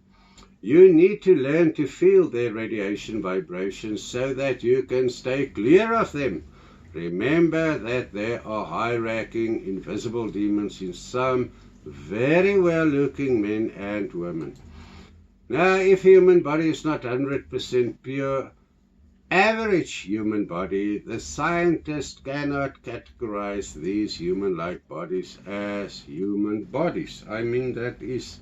You need to learn to feel their radiation vibrations so that you can stay clear of them. Remember that there are high-ranking invisible demons in some very well-looking men and women. Now, if human body is not 100% pure, average human body, the scientist cannot categorize these human-like bodies as human bodies. I mean, that is,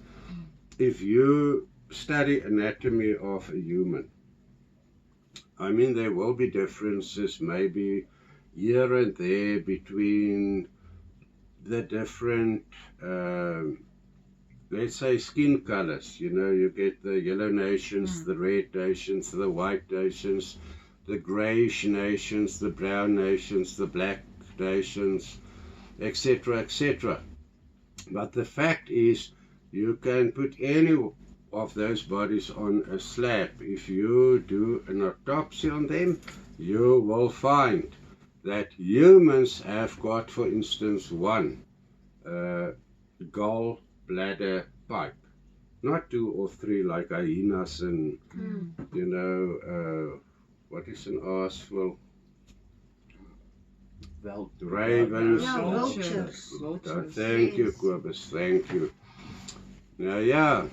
if you study anatomy of a human, I mean, there will be differences maybe here and there between the different, let's say, skin colors. You know, you get the yellow nations, the red nations, the white nations. the greyish nations, the brown nations, the black nations, etc., etc. But the fact is, you can put any of those bodies on a slab. If you do an autopsy on them, you will find that humans have got, for instance, one gallbladder pipe. Not 2 or 3 like hyenas and, what is an ass? Well, ravens. Yeah, vultures. Thank you, Yes. Kobus, thank you. Now, yeah,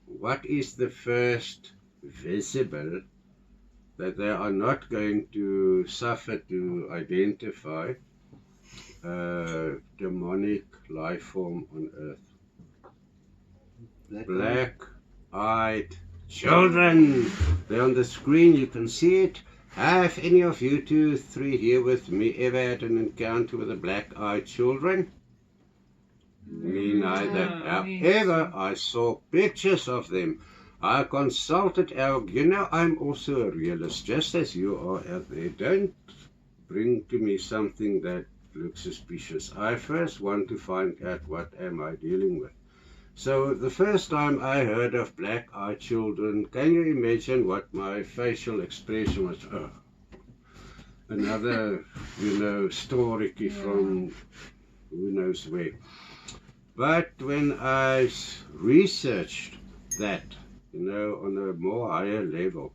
what is the first visible that they are not going to suffer to identify demonic life form on earth? Black-eyed children. They're on the screen, you can see it. Have any of you 2, 3 here with me ever had an encounter with the black-eyed children? Me neither. No, me However, I saw pictures of them. I consulted I'm also a realist, just as you are out there. Don't bring to me something that looks suspicious. I first want to find out what am I dealing with. So the first time I heard of black-eyed children, can you imagine what my facial expression was? Oh, another, story from who knows where. But when I researched that, on a more higher level,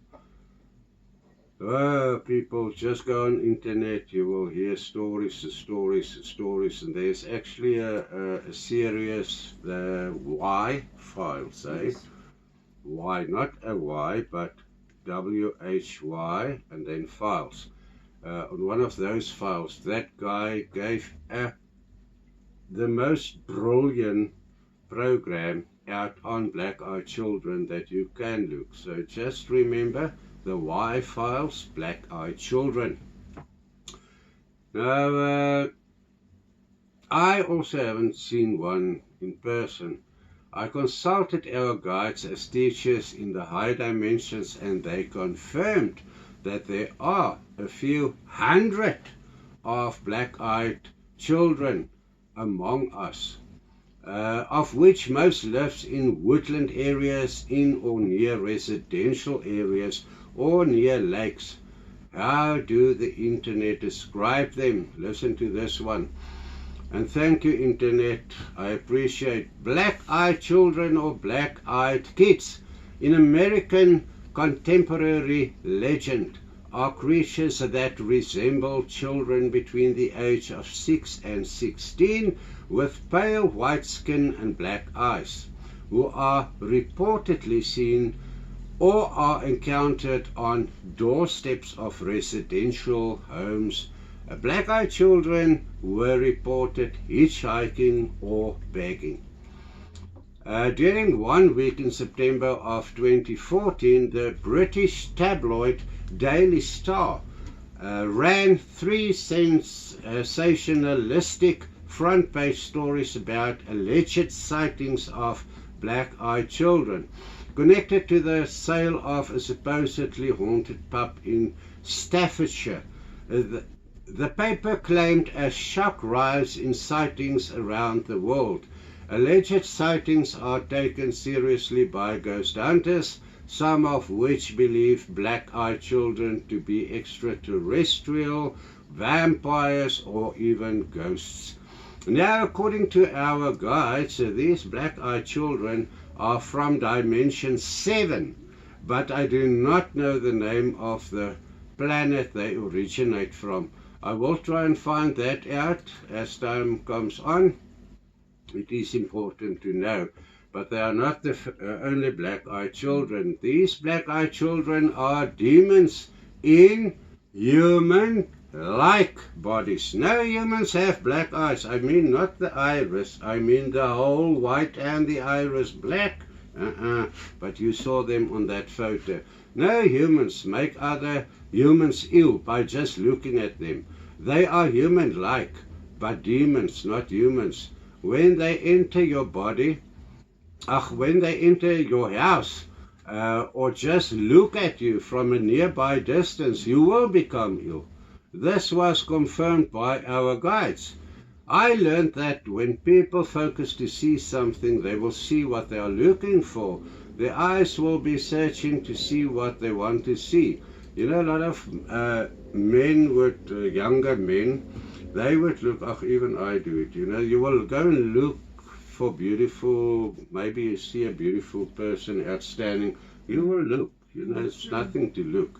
people just go on internet, you will hear stories and stories and stories, and there's actually a series, the Y files, Yes. Y, not a Y, but WHY, and then files. On one of those files, that guy gave the most brilliant program out on black-eyed children that you can look. So just remember the Y files, black-eyed children. Now, I also haven't seen one in person. I consulted our guides as teachers in the high dimensions, and they confirmed that there are a few hundred of black-eyed children among us, of which most lives in woodland areas, in or near residential areas, or near lakes. How do the internet describe them? Listen to this one. And thank you, internet. I appreciate black-eyed children or black-eyed kids. In American contemporary legend are creatures that resemble children between the age of 6 and 16 with pale white skin and black eyes, who are reportedly seen or are encountered on doorsteps of residential homes. Black-eyed children were reported hitchhiking or begging. During 1 week in September of 2014, the British tabloid Daily Star ran 3 sensationalistic front-page stories about alleged sightings of black-eyed children connected to the sale of a supposedly haunted pub in Staffordshire. The paper claimed a shock rise in sightings around the world. Alleged sightings are taken seriously by ghost hunters, some of which believe black-eyed children to be extraterrestrial, vampires, or even ghosts. Now, according to our guides, these black-eyed children are from Dimension 7, but I do not know the name of the planet they originate from. I will try and find that out as time comes on. It is important to know. But they are not the only black-eyed children. These black-eyed children are demons in human-like bodies. No humans have black eyes. I mean not the iris. I mean the whole white and the iris black. But you saw them on that photo. No humans make other humans ill by just looking at them. They are human-like, but demons, not humans. When they enter your body, when they enter your house, or just look at you from a nearby distance, you will become ill. This was confirmed by our guides. I learned that when people focus to see something, they will see what they are looking for. Their eyes will be searching to see what they want to see. You know, a lot of men would, younger men, they would look, even I do it, you know, you will go and look for beautiful, maybe you see a beautiful person outstanding, you will look, you know, it's nothing to look.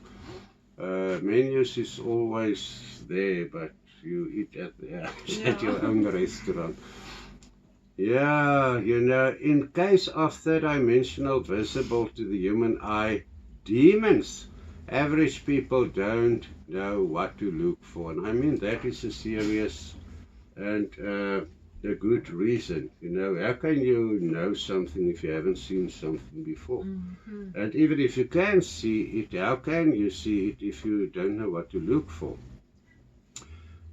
Menus is always there, but you eat at your own restaurant. Yeah, you know, in case of third-dimensional visible to the human eye demons, average people don't know what to look for. And I mean, that is a serious and a good reason. You know, how can you know something if you haven't seen something before? And even if you can see it, how can you see it if you don't know what to look for?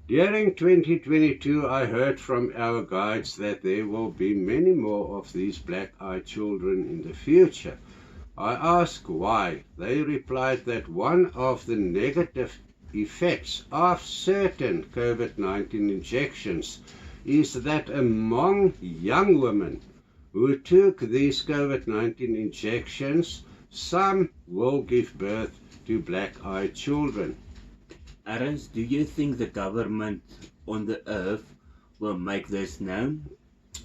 During 2022, I heard from our guides that there will be many more of these black-eyed children in the future. I asked why. They replied that one of the negative effects of certain COVID-19 injections is that among young women who took these COVID-19 injections, some will give birth to black-eyed children. Arends, do you think the government on the earth will make this known?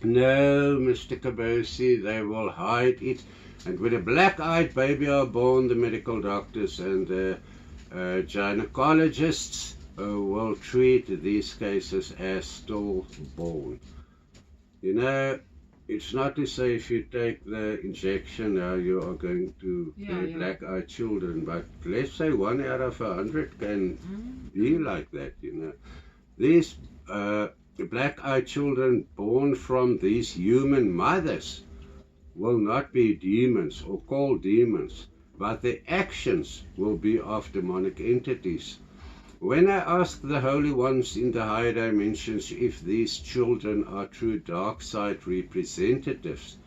No, Mr. Kabosi, they will hide it. And when a black-eyed baby are born, the medical doctors and the gynecologists will treat these cases as stillborn. You know, it's not to say if you take the injection now you are going to get black-eyed children, but let's say 1 out of 100 can be like that, you know. These black-eyed children born from these human mothers will not be demons or called demons, but their actions will be of demonic entities. When I asked the holy ones in the higher dimensions if these children are true dark side representatives,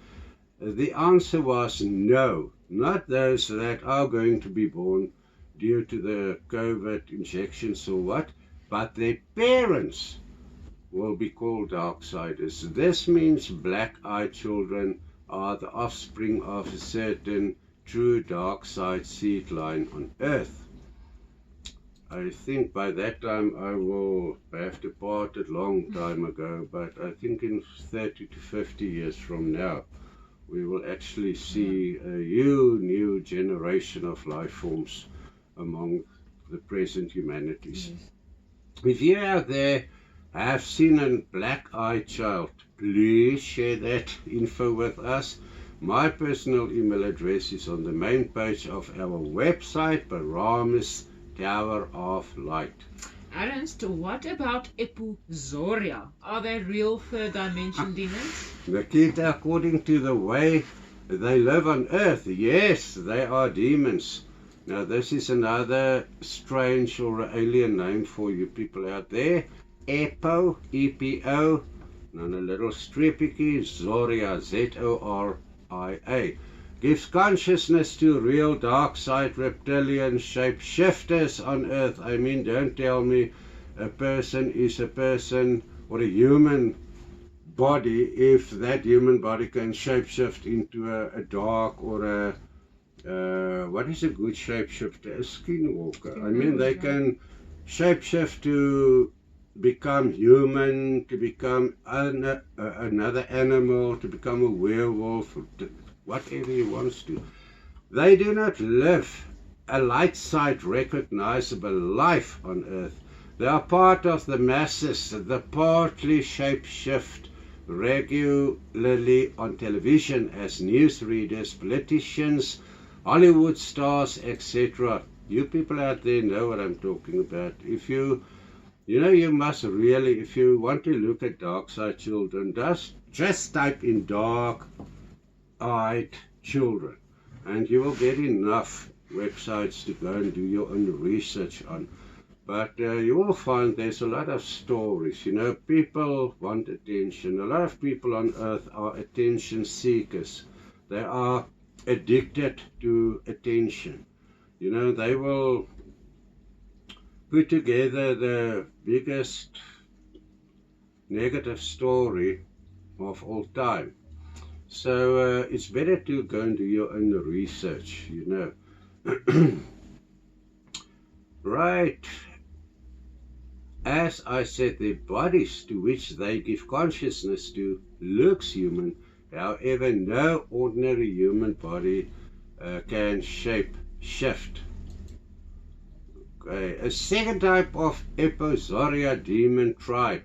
the answer was no, not those that are going to be born due to the COVID injections or what, but their parents will be called darksiders. This means black-eyed children are the offspring of a certain true dark side seed line on earth. I think by that time I will have departed long time ago, but I think in 30 to 50 years from now we will actually see a new generation of life forms among the present humanities. If you out there have seen a black-eyed child, please share that info with us. My personal email address is on the main page of our website, Paramus Tower of Light. Ernst, what about Epuzoria? Are they real third dimension demons? Nikita, according to the way they live on earth, yes, they are demons. Now this is another strange or alien name for you people out there. Epo, E-P-O, and a little strippicky, Zoria, Z-O-R-I-A. Gives consciousness to real dark side reptilian shapeshifters on earth. I mean, don't tell me a person is a person or a human body if that human body can shapeshift into a dark or a what is a good shapeshifter? A skinwalker. I mean, they can shapeshift to become human, to become another animal, to become a werewolf, whatever he wants to. They do not live a light side recognizable life on earth. They are part of the masses, the partly shapeshift regularly on television as newsreaders, politicians, Hollywood stars, etc. You people out there know what I'm talking about. If you know, you must really, if you want to look at dark side children, just type in dark-eyed children, and you will get enough websites to go and do your own research on. But you will find there's a lot of stories. You know, people want attention. A lot of people on earth are attention seekers. They are addicted to attention. You know, they will put together the biggest negative story of all time. So it's better to go and do your own research, you know. Right. As I said, their bodies to which they give consciousness to looks human. However, no ordinary human body can shift. Okay. A second type of Epozoria demon tribe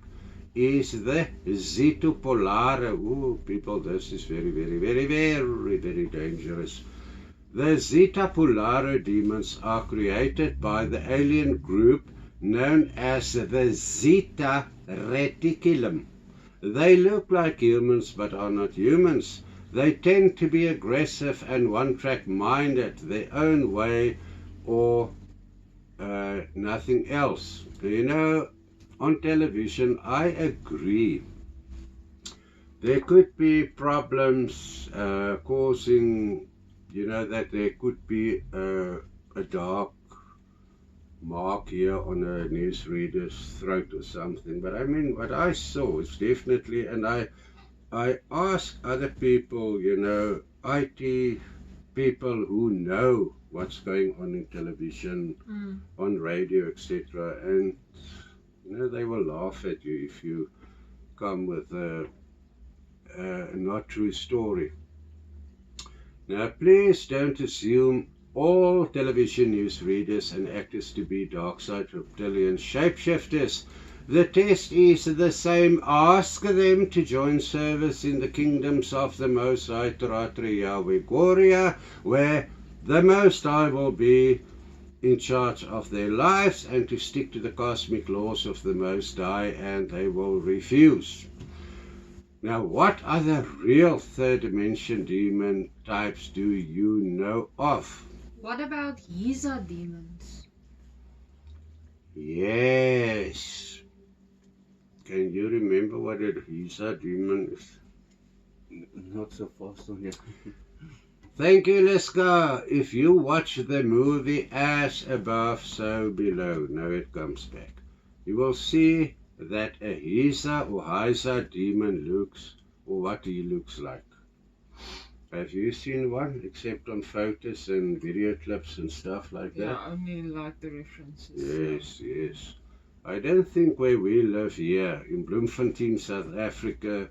is the Zeta Polare. Ooh, people, this is very, very, very, very, very dangerous. The Zeta Polare demons are created by the alien group known as the Zeta Reticulum. They look like humans but are not humans. They tend to be aggressive and one-track minded, their own way or nothing else. You know, on television, I agree. There could be problems causing, you know, that there could be a dark mark here on a newsreader's throat or something. But I mean, what I saw is definitely, and I ask other people, you know, IT people who know what's going on in television, on radio, etc. And, you know, they will laugh at you if you come with a not true story. Now, please don't assume all television news readers and actors to be dark side reptilian shapeshifters. The test is the same. Ask them to join service in the kingdoms of the Most High Taratri Yahweh Goria, where the Most High will be in charge of their lives, and to stick to the cosmic laws of the Most High, and they will refuse. Now, what other real third dimension demon types do you know of? What about Giza demons? Yes. Can you remember what a Giza demon is? Not so fast on you. Thank you, Liska. If you watch the movie As Above, So Below, now it comes back, you will see that a Giza or Giza demon looks, or what he looks like. Have you seen one, except on photos and video clips and stuff like that? Yeah, only like the references. Yes, yes. I don't think where we live here, in Bloemfontein, South Africa,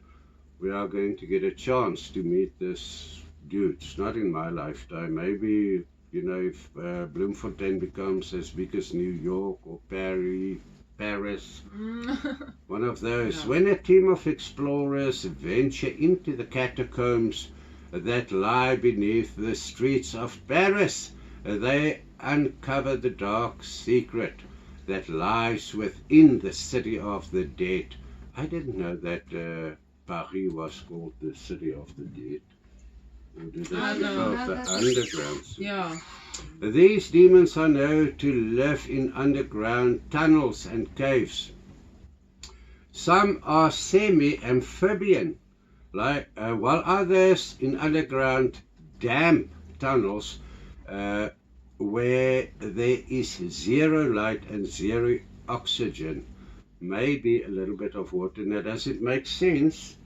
we are going to get a chance to meet this dude. It's not in my lifetime. Maybe, you know, if Bloemfontein becomes as big as New York or Paris, one of those. Yeah. When a team of explorers venture into the catacombs that lie beneath the streets of Paris, they uncover the dark secret that lies within the city of the dead. I didn't know that Paris was called the city of the dead. Or did they I speak know. of the That's- underground city? Yeah. These demons are known to live in underground tunnels and caves. Some are semi-amphibian, while others in underground damp tunnels where there is zero light and zero oxygen, maybe a little bit of water. Now, does it make sense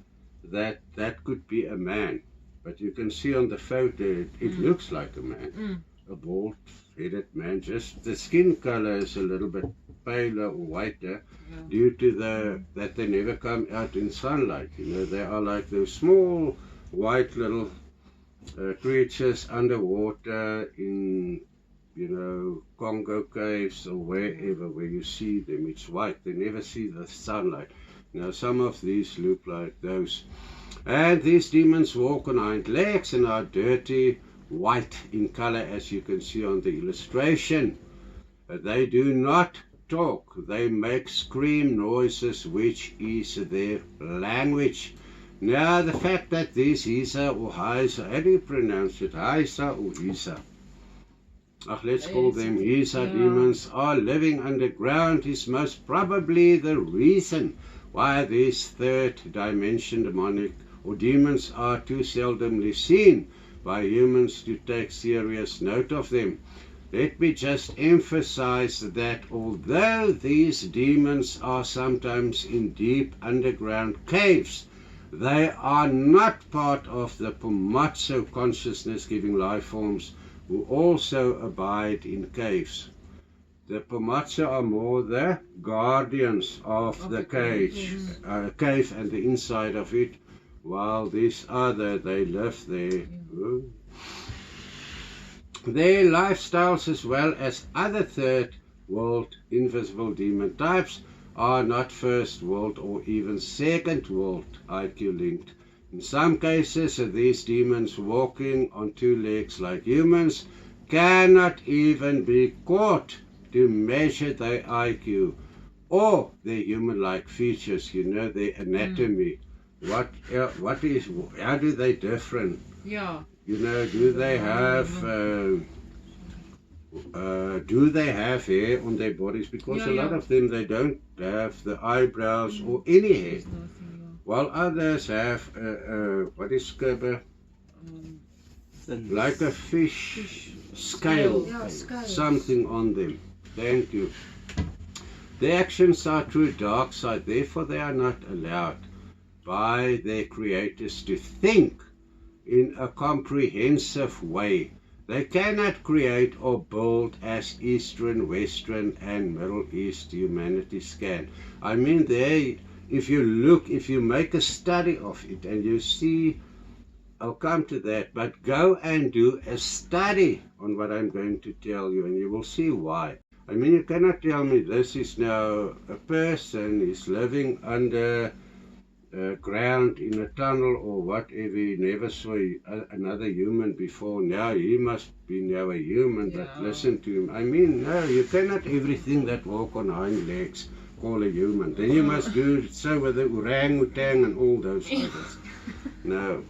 that that could be a man? But you can see on the photo, it looks like a man, a bald-headed man. Just the skin color is a little bit paler or whiter, due to that they never come out in sunlight. You know, they are like those small white little creatures underwater in, you know, Congo caves or wherever where you see them. It's white. They never see the sunlight. Now, some of these look like those. And these demons walk on hind legs and are dirty white in color, as you can see on the illustration. They do not talk. They make scream noises, which is their language. Now, the fact that these Giza or Giza, how do you pronounce it? Giza or Giza? Let's call them Giza demons, are living underground is most probably the reason why these third dimension demonic or demons are too seldomly seen. by humans to take serious note of them. Let me just emphasize that although these demons are sometimes in deep underground caves, they are not part of the Pumatso consciousness-giving life forms who also abide in caves. The Pumatso are more the guardians of the cave and the inside of it, while these other, they live there. Their lifestyles, as well as other third world invisible demon types, are not first world or even second world IQ linked. In some cases, these demons walking on two legs like humans cannot even be caught to measure their IQ or their human-like features, their anatomy. How do they different? Yeah. Do they have hair on their bodies? Because a lot of them, they don't have the eyebrows or any hair, while others have what is skubber? Like a fish scale, something on them. Thank you. Their actions are true dark side, therefore they are not allowed by their creators to think in a comprehensive way. They cannot create or build as Eastern, Western and Middle East humanities can. I mean, if you make a study of it and you see, I'll come to that, but go and do a study on what I'm going to tell you and you will see why. I mean, you cannot tell me this is now a person is living under ground in a tunnel or whatever. He never saw another human before. Now he must be now a human, but listen to him. I mean, no, you cannot everything that walk on hind legs call a human. Then you must do so with the orangutan and all those others. No.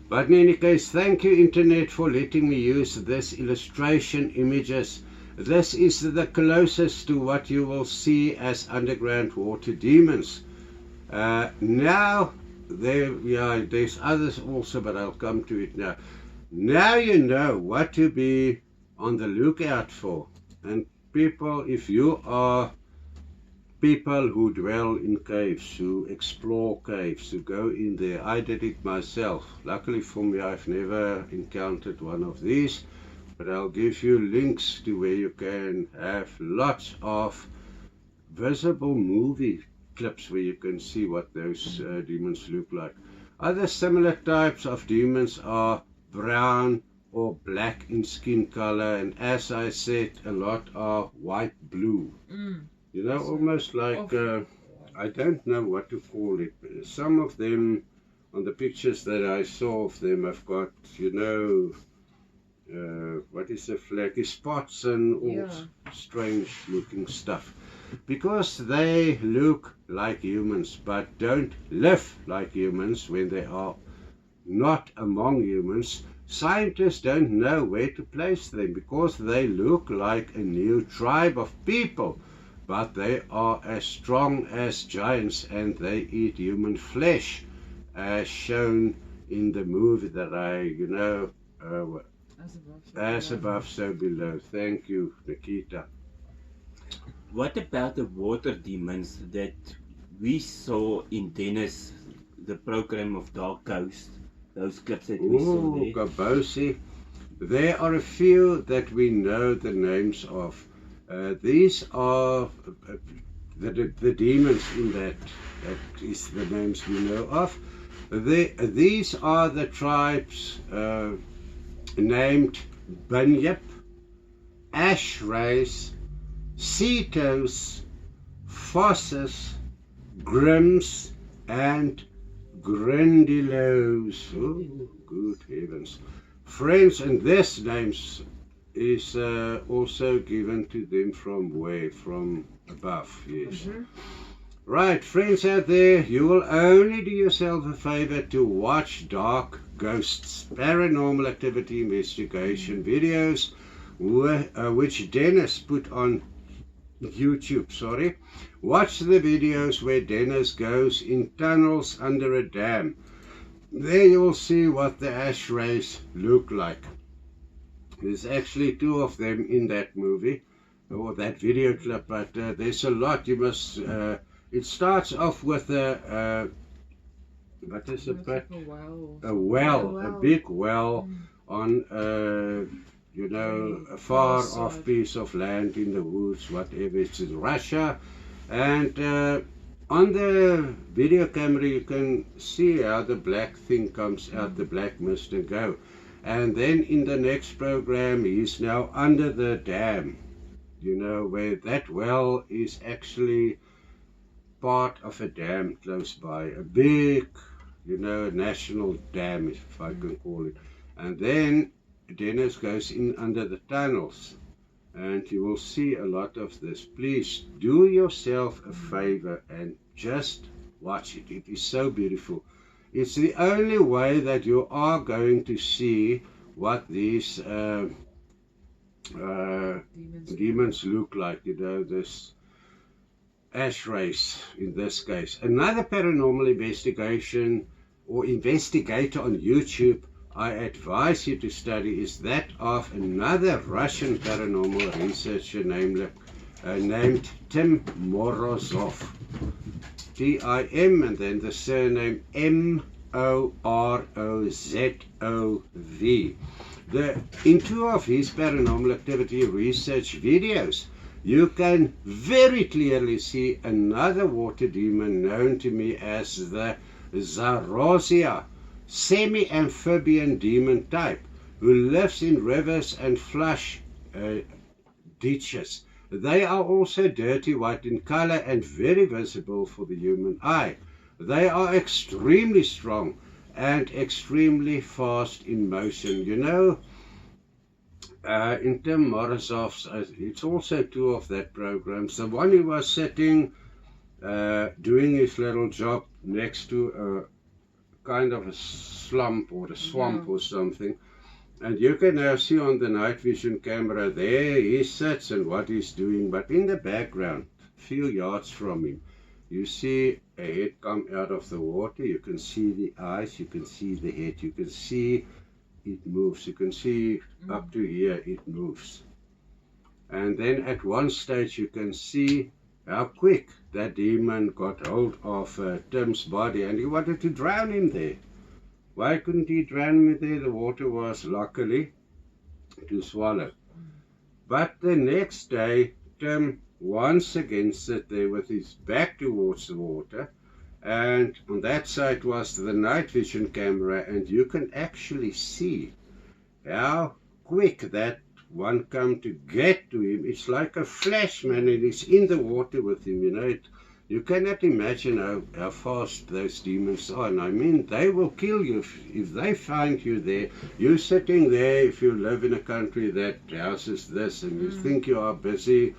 But in any case, thank you, Internet, for letting me use this illustration images. This is the closest to what you will see as underground water demons. Now, there's others also, but I'll come to it now. Now you know what to be on the lookout for. And people, if you are people who dwell in caves, who explore caves, who go in there, I did it myself. Luckily for me, I've never encountered one of these, but I'll give you links to where you can have lots of visible movie clips where you can see what those demons look like. Other similar types of demons are brown or black in skin color, and as I said, a lot are white blue. Almost like I don't know what to call it. Some of them on the pictures that I saw of them have got what is the flaky spots and all strange looking stuff, because they look like humans but don't live like humans. When they are not among humans, scientists don't know where to place them because they look like a new tribe of people, but they are as strong as giants and they eat human flesh, as shown in the movie that As Above, So Below. Thank you, Nikita. What about the water demons that we saw in Dennis, the program of Dark Coast? Those clips that we saw there. Kabosi. There are a few that we know the names of. These are the demons in that is the names we know of. These are the tribes named Bunyip, Ashrays, Cetos, Fosses, Grimms, and Grindylows. Oh, good heavens. Friends, and this names is also given to them from where? From above, yes. Right, friends out there, you will only do yourself a favor to watch Dark Ghosts, Paranormal Activity Investigation videos, which Dennis put on YouTube, Watch the videos where Dennis goes in tunnels under a dam there you will see what the ash rays look like. There's actually 2 of them in that movie, or that video clip, but there's a lot. You must, it starts off with what is it? A well, a big well on, you know, a far off piece of land in the woods, whatever. It's in Russia. And on the video camera you can see how the black thing comes out, the black mist, and go. And then in the next program he's now under the dam, you know, where that well is actually part of a dam close by, a big, you know, national dam, if I can call it. And then Dennis goes in under the tunnels, and you will see a lot of this. Please do yourself a favor and just watch it. It is so beautiful. It's the only way that you are going to see what these demons look like, you know, this ash rays in this case. Another paranormal investigation or investigator on YouTube I advise you to study is that of another Russian paranormal researcher named Tim Morozov. T-I-M and then the surname M-O-R-O-Z-O-V. In 2 of his paranormal activity research videos, you can very clearly see another water demon known to me as the Zarozia, semi-amphibian demon type, who lives in rivers and flush ditches. They are also dirty white in color and very visible for the human eye. They are extremely strong and extremely fast in motion. You know, in Tim Morozov's, it's also 2 of that program. So one, he was sitting, doing his little job next to a kind of a slump or a swamp or something. And you can now see on the night vision camera there he sits and what he's doing. But in the background, a few yards from him, you see a head come out of the water. You can see the eyes, you can see the head, you can see it moves. You can see up to here it moves. And then at one stage you can see how quick that demon got hold of Tim's body, and he wanted to drown him there. Why couldn't he drown him there? The water was luckily to swallow. But the next day, Tim once again sat there with his back towards the water, and on that side was the night vision camera, and you can actually see how quick that one come to get to him. It's like a flash, man, and he's in the water with him, you know. You cannot imagine how fast those demons are. And I mean, they will kill you if they find you there. You're sitting there, if you live in a country that houses this, and you think you are busy,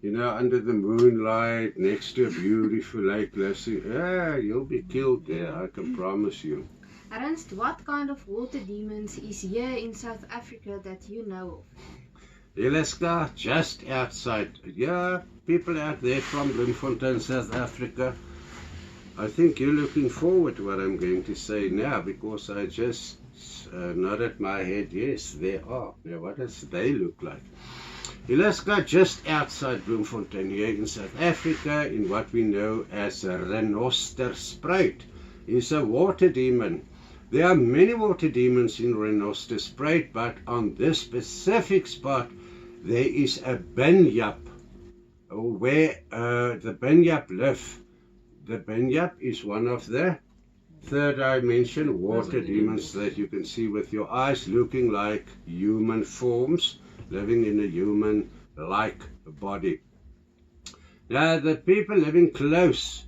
you know, under the moonlight, next to a beautiful lake, you'll be killed there, I can promise you. Ernst, what kind of water demons is here in South Africa that you know of? Eliska, just outside. Yeah, people out there from Bloemfontein, South Africa. I think you're looking forward to what I'm going to say now, because I just nodded my head. Yes, there are. Now, what does they look like? Eliska, just outside Bloemfontein here in South Africa, in what we know as a Renosterspruit, is a water demon. There are many water demons in Renosterspruit, but on this specific spot there is a Binyap, where the Binyap live. The Binyap is one of the 3rd dimension water demons that you can see with your eyes, looking like human forms, living in a human-like body. Now, the people living close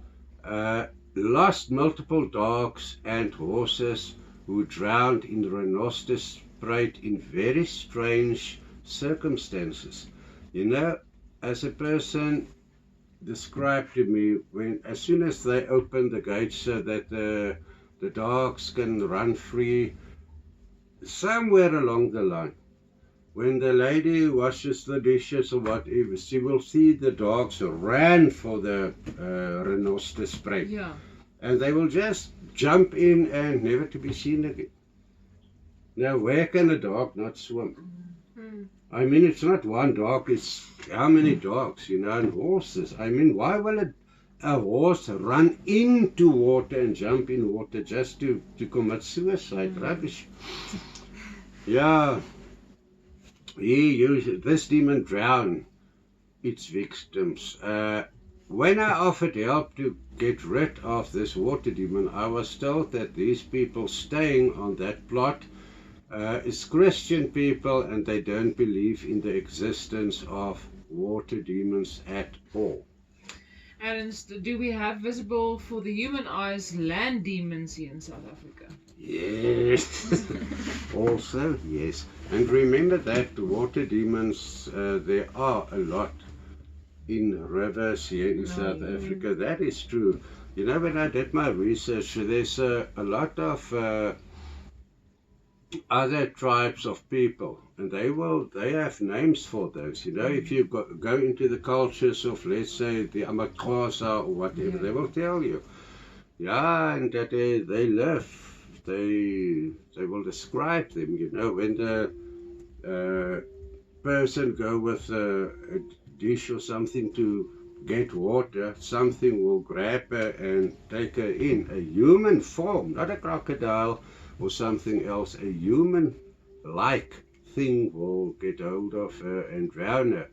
lost multiple dogs and horses who drowned in Renosterspruit in very strange circumstances. You know, as a person described to me, as soon as they opened the gates so that the dogs can run free, somewhere along the line, when the lady washes the dishes or whatever, she will see the dogs ran for the Renosterspruit. Yeah. and they will just jump in and never to be seen again. Now, where can a dog not swim? Mm. I mean, it's not one dog, it's how many dogs, you know, and horses. I mean, why will a horse run into water and jump in water just to commit suicide? Rubbish. Yeah. This demon drown its victims. When I offered help to get rid of this water demon, I was told that these people staying on that plot is Christian people, and they don't believe in the existence of water demons at all. And do we have visible for the human eyes land demons here in South Africa? Yes. Also, yes. And remember that the water demons, there are a lot in rivers here in South Africa. That is true. You know, when I did my research, there's a lot of other tribes of people, and they have names for those. You know, if you go into the cultures of, let's say, the Amaxhosa or whatever, they will tell you. Yeah, and that they live. They will describe them. You know, when the person go with a dish or something to get water, something will grab her and take her in. A human form, not a crocodile or something else. A human-like thing will get hold of her and drown her.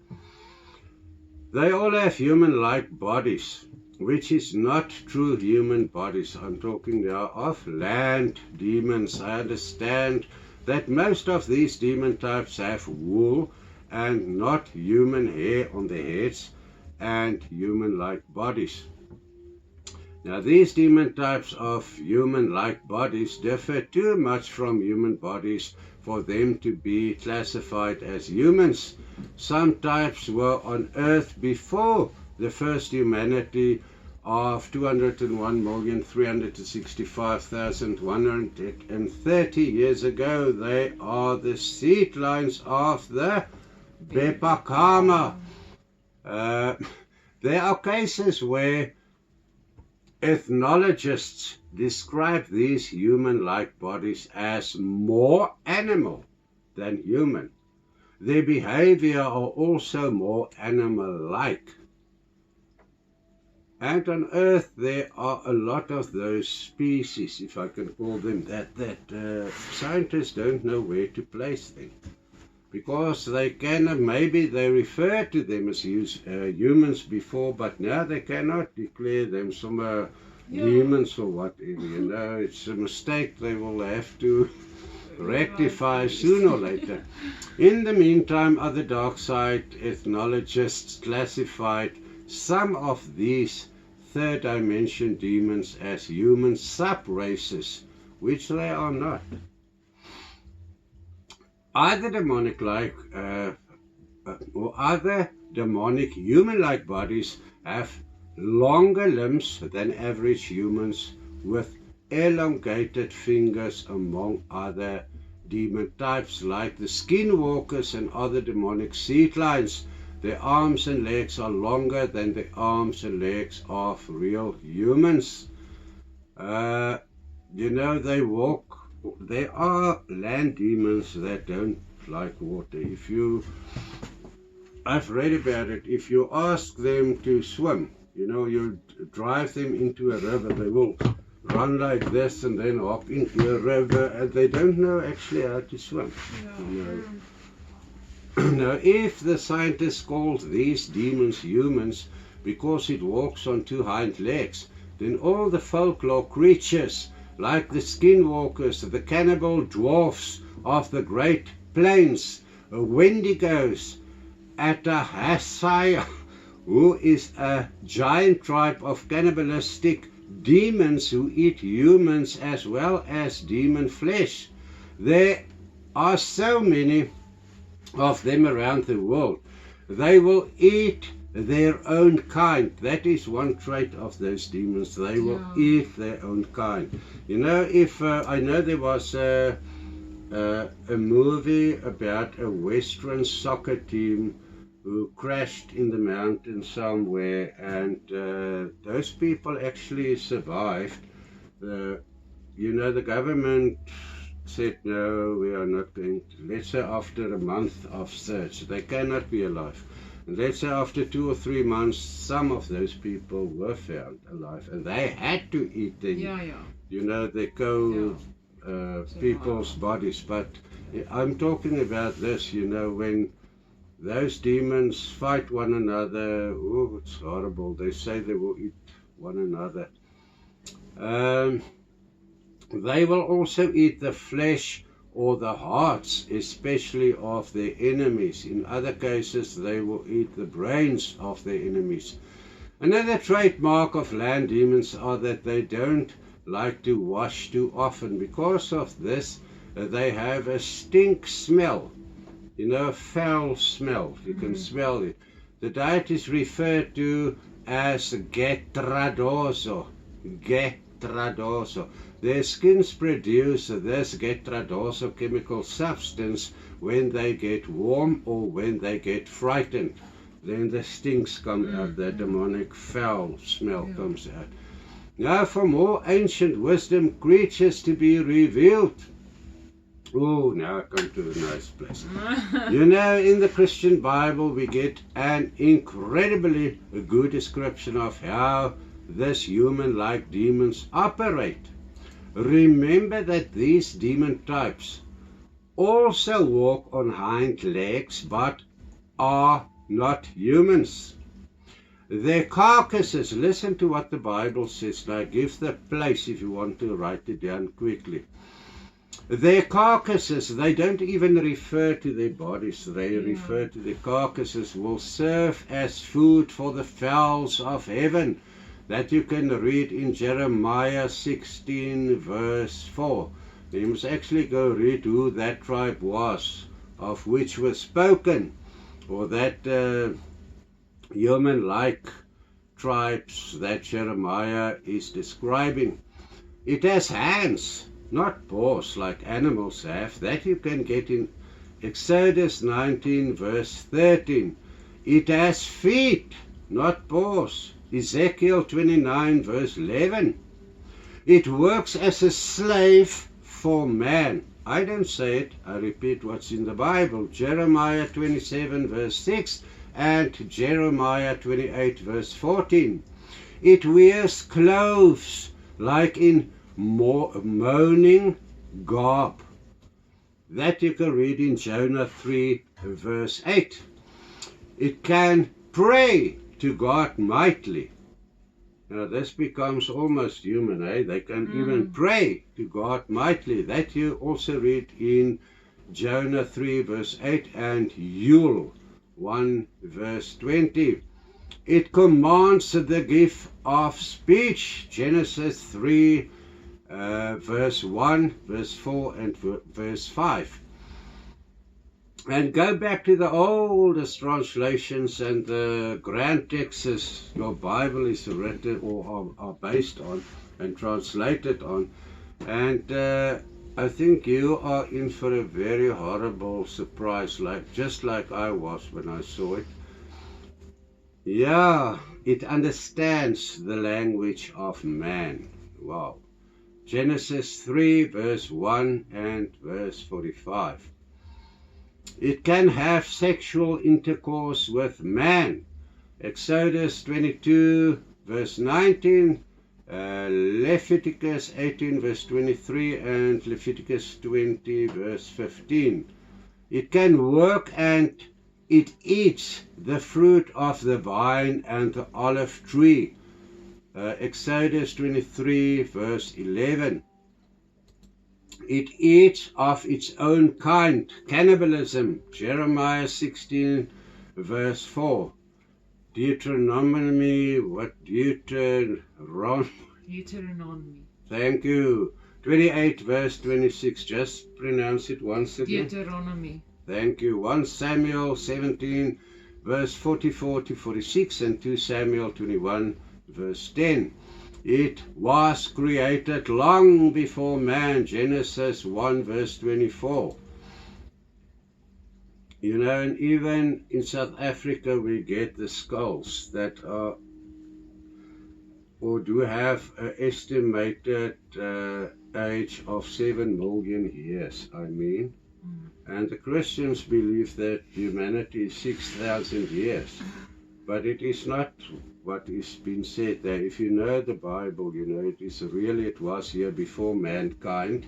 They all have human-like bodies, which is not true human bodies. I'm talking now of land demons. I understand that most of these demon types have wool and not human hair on their heads and human-like bodies. Now, these demon types of human-like bodies differ too much from human bodies for them to be classified as humans. Some types were on Earth before the first humanity of 201,365,130 years ago. They are the seed lines of the Bepakama. There are cases where ethnologists describe these human-like bodies as more animal than human. Their behavior are also more animal-like. And on Earth there are a lot of those species, if I can call them that scientists don't know where to place them. Because they cannot, maybe they referred to them as humans before, but now they cannot declare them some demons or whatever. You know, it's a mistake they will have to rectify sooner or later. In the meantime, other dark side ethnologists classified some of these third dimension demons as human sub-races, which they are not. Other demonic-like or other demonic human-like bodies have longer limbs than average humans, with elongated fingers, among other demon types like the skinwalkers and other demonic seed lines. Their arms and legs are longer than the arms and legs of real humans. You know, they walk. There are land demons that don't like water. I've read about it. If you ask them to swim, you know, you drive them into a river, they will run like this and then hop into a river, and they don't know actually how to swim. You know. Now, if the scientists called these demons humans because it walks on two hind legs, then all the folklore creatures like the skinwalkers, the cannibal dwarfs of the Great Plains, Wendigos, Atahasai, who is a giant tribe of cannibalistic demons who eat humans as well as demon flesh. There are so many of them around the world. They will eat their own kind. That is one trait of those demons. They will eat their own kind. You know, if I know there was a movie about a Western soccer team who crashed in the mountain somewhere, and those people actually survived. The government said, no, we are not going to. Let's say after a month of search, they cannot be alive. And let's say after 2 or 3 months, some of those people were found alive, and they had to eat the, people's bodies. But I'm talking about this, when those demons fight one another. Oh, it's horrible. They say they will eat one another. They will also eat the flesh or the hearts, especially of their enemies. In other cases, they will eat the brains of their enemies. Another trademark of land demons are that they don't like to wash too often. Because of this, they have a stink smell, a foul smell. You can smell it. The diet is referred to as getradoso. Getradoso. Their skins produce this getradoso chemical substance when they get warm or when they get frightened. Then the stinks come out, the demonic foul smell comes out. Now for more ancient wisdom creatures to be revealed. Oh, now I come to a nice place. In the Christian Bible we get an incredibly good description of how this human-like demons operate. Remember that these demon types also walk on hind legs but are not humans. Their carcasses, listen to what the Bible says. Now give the place if you want to write it down quickly. Their carcasses, they don't even refer to their bodies, they refer to their carcasses, will serve as food for the fowls of heaven. That you can read in Jeremiah 16 verse 4. You must actually go read who that tribe was, of which was spoken, or that human-like tribes that Jeremiah is describing. It has hands, not paws like animals have. That you can get in Exodus 19 verse 13. It has feet, not paws. Ezekiel 29 verse 11. It works as a slave for man. I don't say it, I repeat what's in the Bible. Jeremiah 27 verse 6 and Jeremiah 28 verse 14. It wears clothes like in mourning garb. That you can read in Jonah 3 verse 8. It can pray to God mightily. Now this becomes almost human, eh? They can even pray to God mightily. That you also read in Jonah 3 verse 8 and Yul 1 verse 20. It commands the gift of speech. Genesis 3 verse 1, verse 4 and verse 5. And go back to the oldest translations and the grand texts your Bible is written or are based on and translated on. And I think you are in for a very horrible surprise, just like I was when I saw it. Yeah, it understands the language of man. Wow. Genesis 3 verse 1 and verse 45. It can have sexual intercourse with man. Exodus 22 verse 19, Leviticus 18 verse 23 and Leviticus 20 verse 15. It can work and it eats the fruit of the vine and the olive tree. Exodus 23 verse 11. It eats of its own kind, cannibalism, Jeremiah 16 verse 4. Deuteronomy, Deuteronomy. Thank you. 28 verse 26, just pronounce it once again. Deuteronomy. Thank you. 1 Samuel 17 verse 44 to 46 and 2 Samuel 21 verse 10. It was created long before man, Genesis 1 verse 24. You know, and even in South Africa we get the skulls that are or do have an estimated age of 7 million years, I mean. And the Christians believe that humanity is 6,000 years. But it is not what is being said there. If you know the Bible, you know it was here before mankind.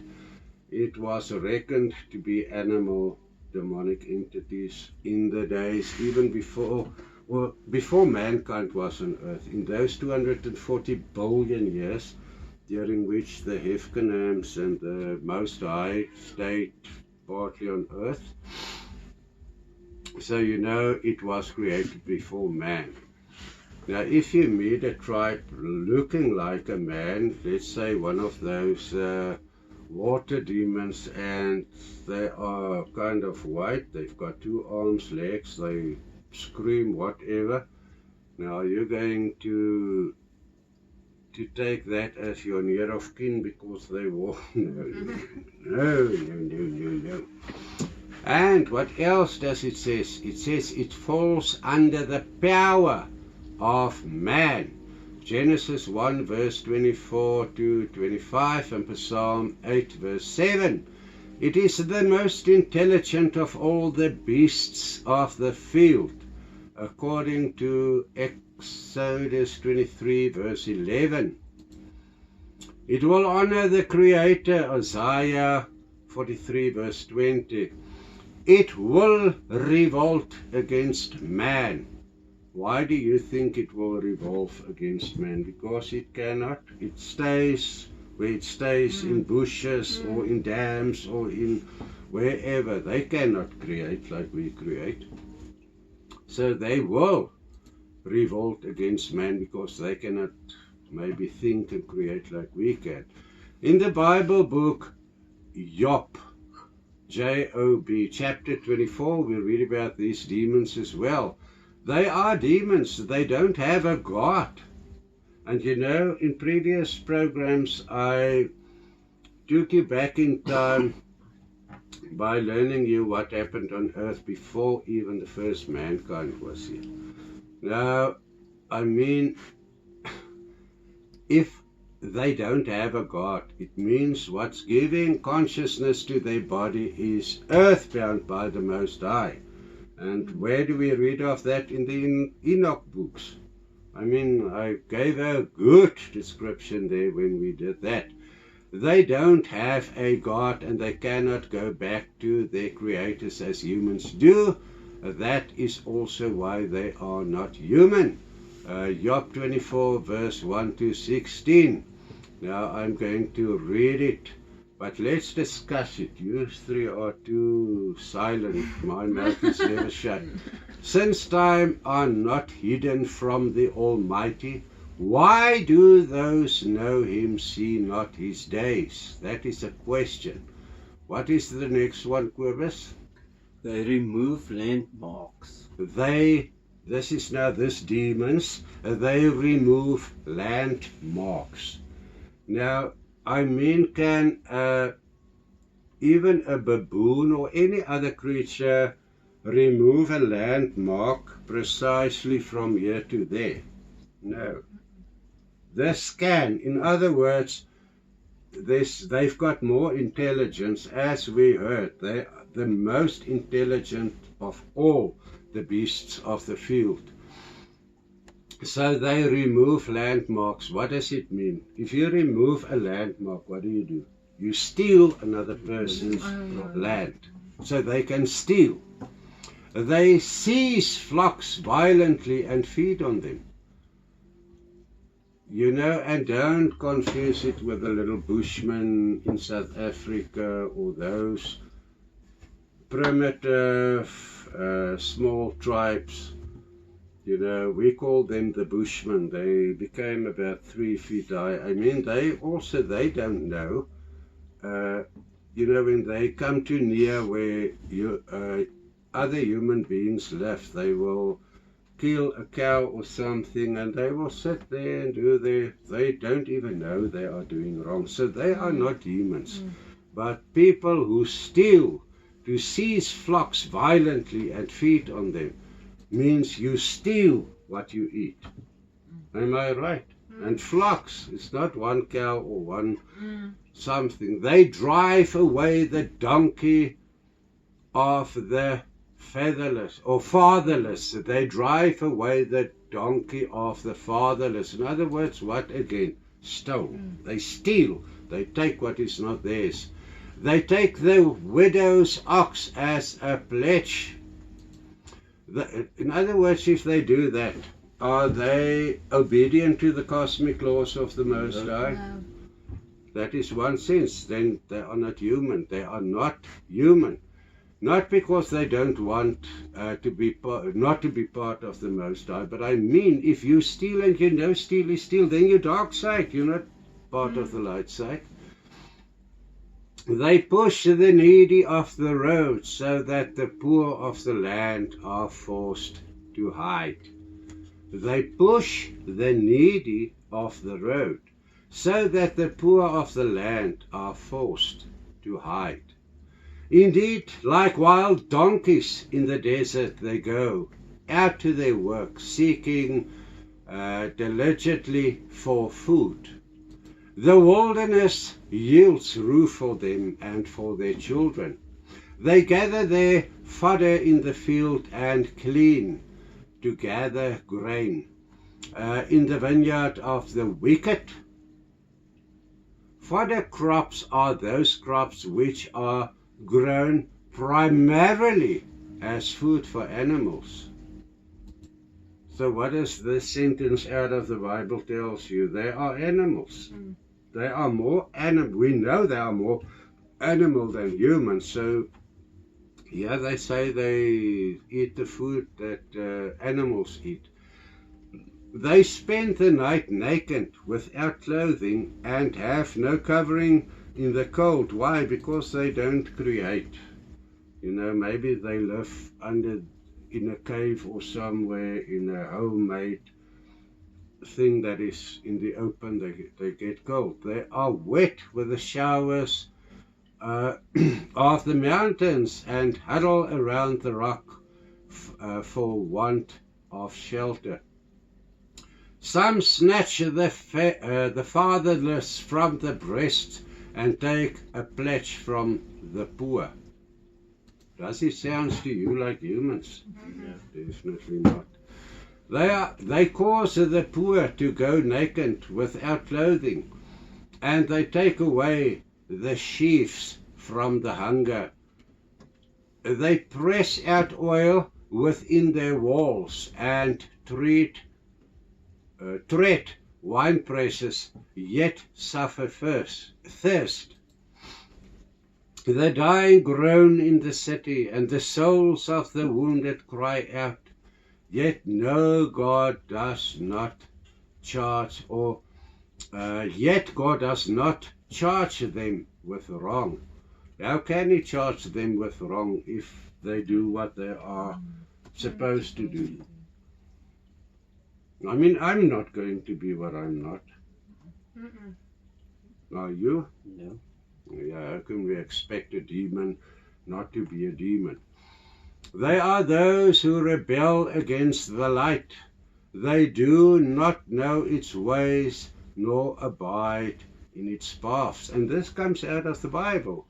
It was reckoned to be animal demonic entities in the days even before mankind was on earth. In those 240 billion years during which the Hefkanams and the Most High stayed partly on earth. So you know it was created before man. Now if you meet a tribe looking like a man, let's say one of those water demons, and they are kind of white, they've got 2 arms, legs, they scream whatever. Now you're going to take that as your near of kin because they walk. No. And what else does it say? It says it falls under the power of man. Genesis 1 verse 24 to 25 and Psalm 8 verse 7. It is the most intelligent of all the beasts of the field, according to Exodus 23 verse 11. It will honor the Creator, Isaiah 43 verse 20. It will revolt against man. Why do you think it will revolt against man? Because it cannot. It stays where it stays, in bushes or in dams or in wherever. They cannot create like we create. So they will revolt against man because they cannot maybe think and create like we can. In the Bible book Job, Job, chapter 24, we read about these demons as well. They are demons. They don't have a God. And you know, in previous programs, I took you back in time by learning you what happened on earth before even the first mankind was here. Now, I mean, if they don't have a God, it means what's giving consciousness to their body is earthbound by the Most High. And where do we read of that? In the Enoch books. I mean, I gave a good description there when we did that. They don't have a God and they cannot go back to their creators as humans do. That is also why they are not human. Job 24 verse 1 to 16. Now I'm going to read it, but let's discuss it. You three are too silent. My mouth is never shut. Since time are not hidden from the Almighty, why do those know him see not his days? That is a question. What is the next one, Quibus? They remove landmarks. This demons, they remove landmarks. Now, I mean, can even a baboon or any other creature remove a landmark precisely from here to there? No. This can. In other words, they've got more intelligence, as we heard. They are the most intelligent of all the beasts of the field. So they remove landmarks. What does it mean? If you remove a landmark, what do? You steal another person's land. So they can steal. They seize flocks violently and feed on them. You know, and don't confuse it with the little bushmen in South Africa or those primitive small tribes. You know, we call them the Bushmen. They became about 3 feet high. I mean, they don't know. You know, when they come too near where other human beings live, they will kill a cow or something, and they will sit there and they don't even know they are doing wrong. So they are not demons. But people who steal To seize flocks violently and feed on them means you steal what you eat. Am I right? And flocks, it's not one cow or one something. They drive away the donkey of the featherless or fatherless. They drive away the donkey of the fatherless. In other words, what again? Stole. They steal. They take what is not theirs. They take the widow's ox as a pledge. In other words, if they do that, are they obedient to the cosmic laws of the Most High? No. That is one sense. Then they are not human. They are not human. Not because they don't want not to be part of the Most High, but I mean, if you steal and you know steal is steal, then you're dark side. You're not part of the light side. They push the needy off the road so that the poor of the land are forced to hide. They push the needy off the road so that the poor of the land are forced to hide. Indeed, like wild donkeys in the desert, they go out to their work, seeking diligently for food. The wilderness yields roof for them and for their children. They gather their fodder in the field and clean to gather grain. In the vineyard of the wicked, fodder crops are those crops which are grown primarily as food for animals. So what does this sentence out of the Bible tells you? They are animals. They are more animal. We know they are more animal than human. So yeah, they say they eat the food that animals eat. They spend the night naked without clothing and have no covering in the cold. Why? Because they don't create. You know, maybe they live in a cave or somewhere in a homemade thing that is in the open. They get cold. They are wet with the showers of the mountains and huddle around the rock for want of shelter. Some snatch the fatherless from the breast and take a pledge from the poor. Does it sound to you like humans? No, definitely not. They cause the poor to go naked without clothing, and they take away the sheaves from the hunger. They press out oil within their walls and tread wine presses, yet suffer thirst. The dying groan in the city, and the souls of the wounded cry out. Yet no, God does not charge, yet God does not charge them with wrong. How can He charge them with wrong if they do what they are supposed to do? I mean, I'm not going to be what I'm not. Are you? No. Yeah, how can we expect a demon not to be a demon? They are those who rebel against the light. They do not know its ways nor abide in its paths. And this comes out of the Bible.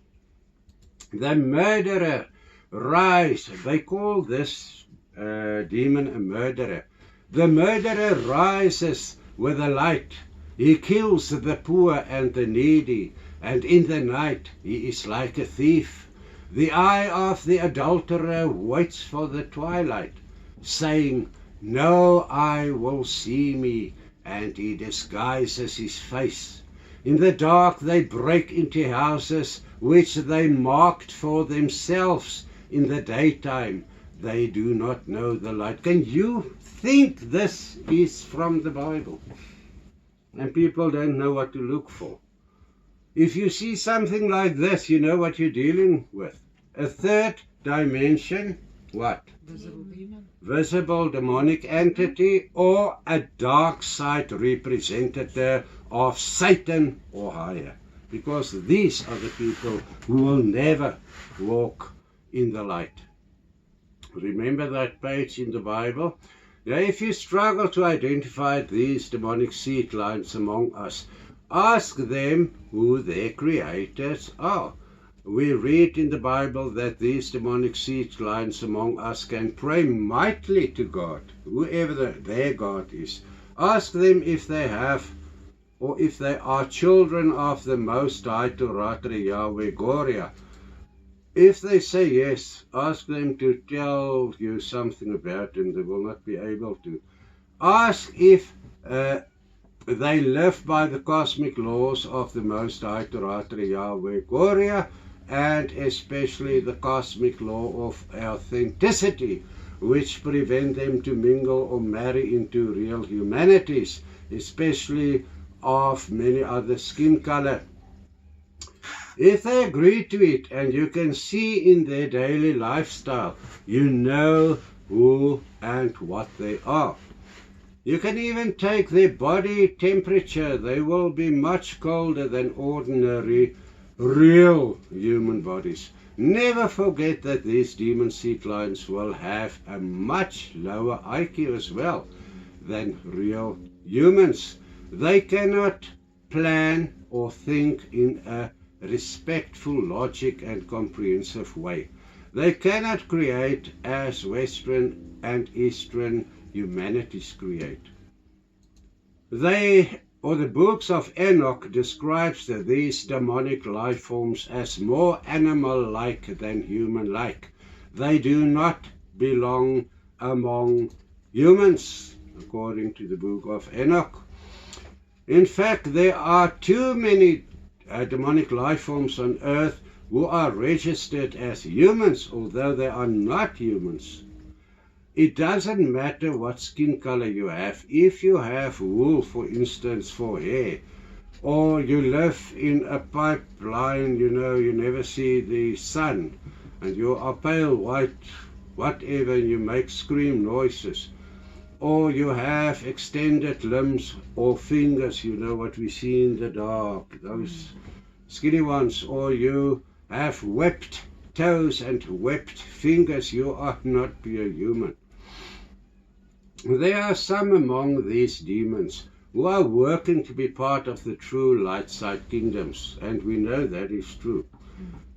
The murderer rise. They call this demon a murderer. The murderer rises with the light. He kills the poor and the needy, and in the night he is like a thief. The eye of the adulterer waits for the twilight, saying, no eye will see me, and he disguises his face. In the dark they break into houses which they marked for themselves. In the daytime they do not know the light. Can you think this is from the Bible? And people don't know what to look for. If you see something like this, you know what you're dealing with. A third dimension, what? Visible demon. Visible demonic entity, or a dark side representative of Satan or higher. Because these are the people who will never walk in the light. Remember that page in the Bible? Now, if you struggle to identify these demonic seed lines among us, ask them who their creators are. We read in the Bible that these demonic seed lines among us can pray mightily to God, whoever their God is. Ask them if they have, or if they are children of the Most High Toratri Yahweh Goria. If they say yes, ask them to tell you something about them. They will not be able to. Ask if they live by the cosmic laws of the Most High Toratri Yahweh Goria, and especially the cosmic law of authenticity, which prevent them to mingle or marry into real humanities, especially of many other skin color. If they agree to it and you can see in their daily lifestyle, you know who and what they are. You can even take their body temperature. They will be much colder than ordinary, real human bodies. Never forget that these demon seed lines will have a much lower IQ as well than real humans. They cannot plan or think in a respectful logic and comprehensive way. They cannot create as Western and Eastern humanities create. The books of Enoch describes these demonic life forms as more animal-like than human-like. They do not belong among humans, according to the book of Enoch. In fact, there are too many demonic life forms on earth who are registered as humans, although they are not humans. It doesn't matter what skin color you have. If you have wool, for instance, for hair, or you live in a pipeline, you never see the sun, and you are pale white, whatever, and you make scream noises, or you have extended limbs or fingers, what we see in the dark, those skinny ones, or you have webbed toes and webbed fingers, you are not pure human. There are some among these demons who are working to be part of the true light side kingdoms, and we know that is true.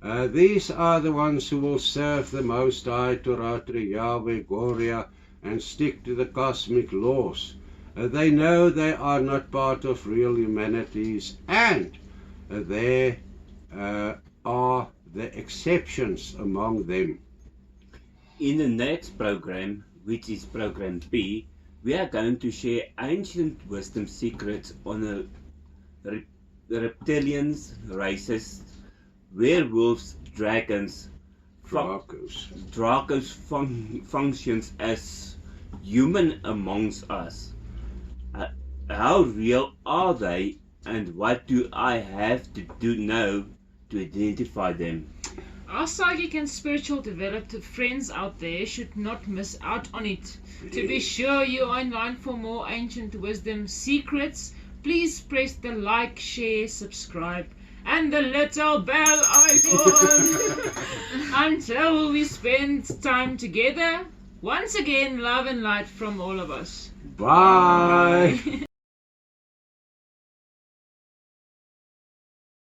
These are the ones who will serve the Most High Toratri Yahweh Goria and stick to the cosmic laws. They know they are not part of real humanities, and there are the exceptions among them. In the next program, which is program B, we are going to share ancient wisdom secrets on the reptilians, races, werewolves, dragons, Dracos functions as human amongst us. How real are they, and what do I have to know to identify them? Our psychic and spiritual developed friends out there should not miss out on it. To be sure you are in line for more ancient wisdom secrets, please press the like, share, subscribe, and the little bell icon. Until we spend time together, once again, love and light from all of us. Bye.